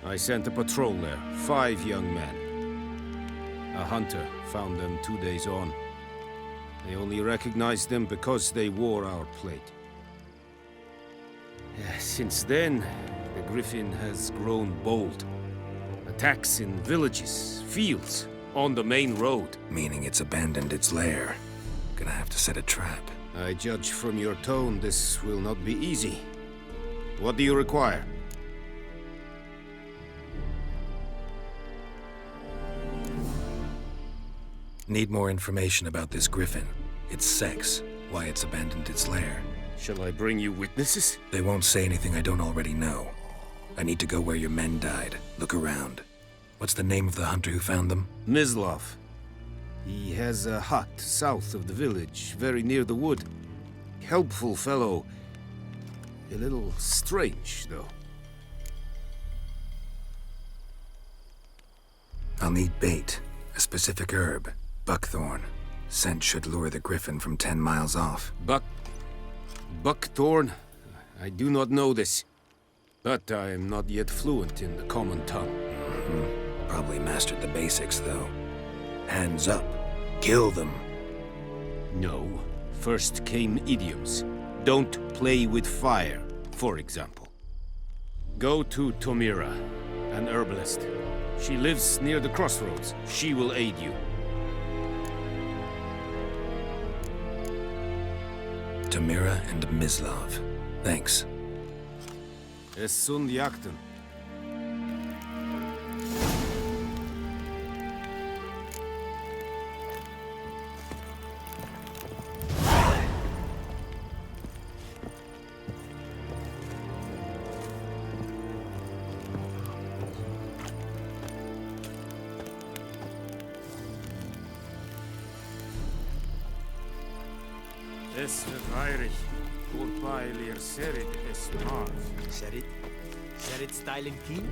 I sent a patrol there, 5 young men. A hunter found them 2 days on. I only recognized them because they wore our plate. Since then, the Griffin has grown bold. Attacks in villages, fields, on the main road. Meaning it's abandoned its lair. Gonna have to set a trap. I judge from your tone this will not be easy. What do you require? Need more information about this griffin. Its sex, why it's abandoned its lair. Shall I bring you witnesses? They won't say anything I don't already know. I need to go where your men died. Look around. What's the name of the hunter who found them? Mislav. He has a hut south of the village, very near the wood. Helpful fellow. A little strange, though. I'll need bait. A specific herb. Buckthorn. Scent should lure the griffin from 10 miles off. Buckthorn? I do not know this. But I am not yet fluent in the common tongue. Probably mastered the basics, though. Hands up. Kill them. No. First came idioms. Don't play with fire, for example. Go to Tomira, an herbalist. She lives near the crossroads. She will aid you. Tomira and Mislav. Thanks. Es sunt jakten. Es verweirig. Urpailir serit es marv. Serit? Serit styling keen?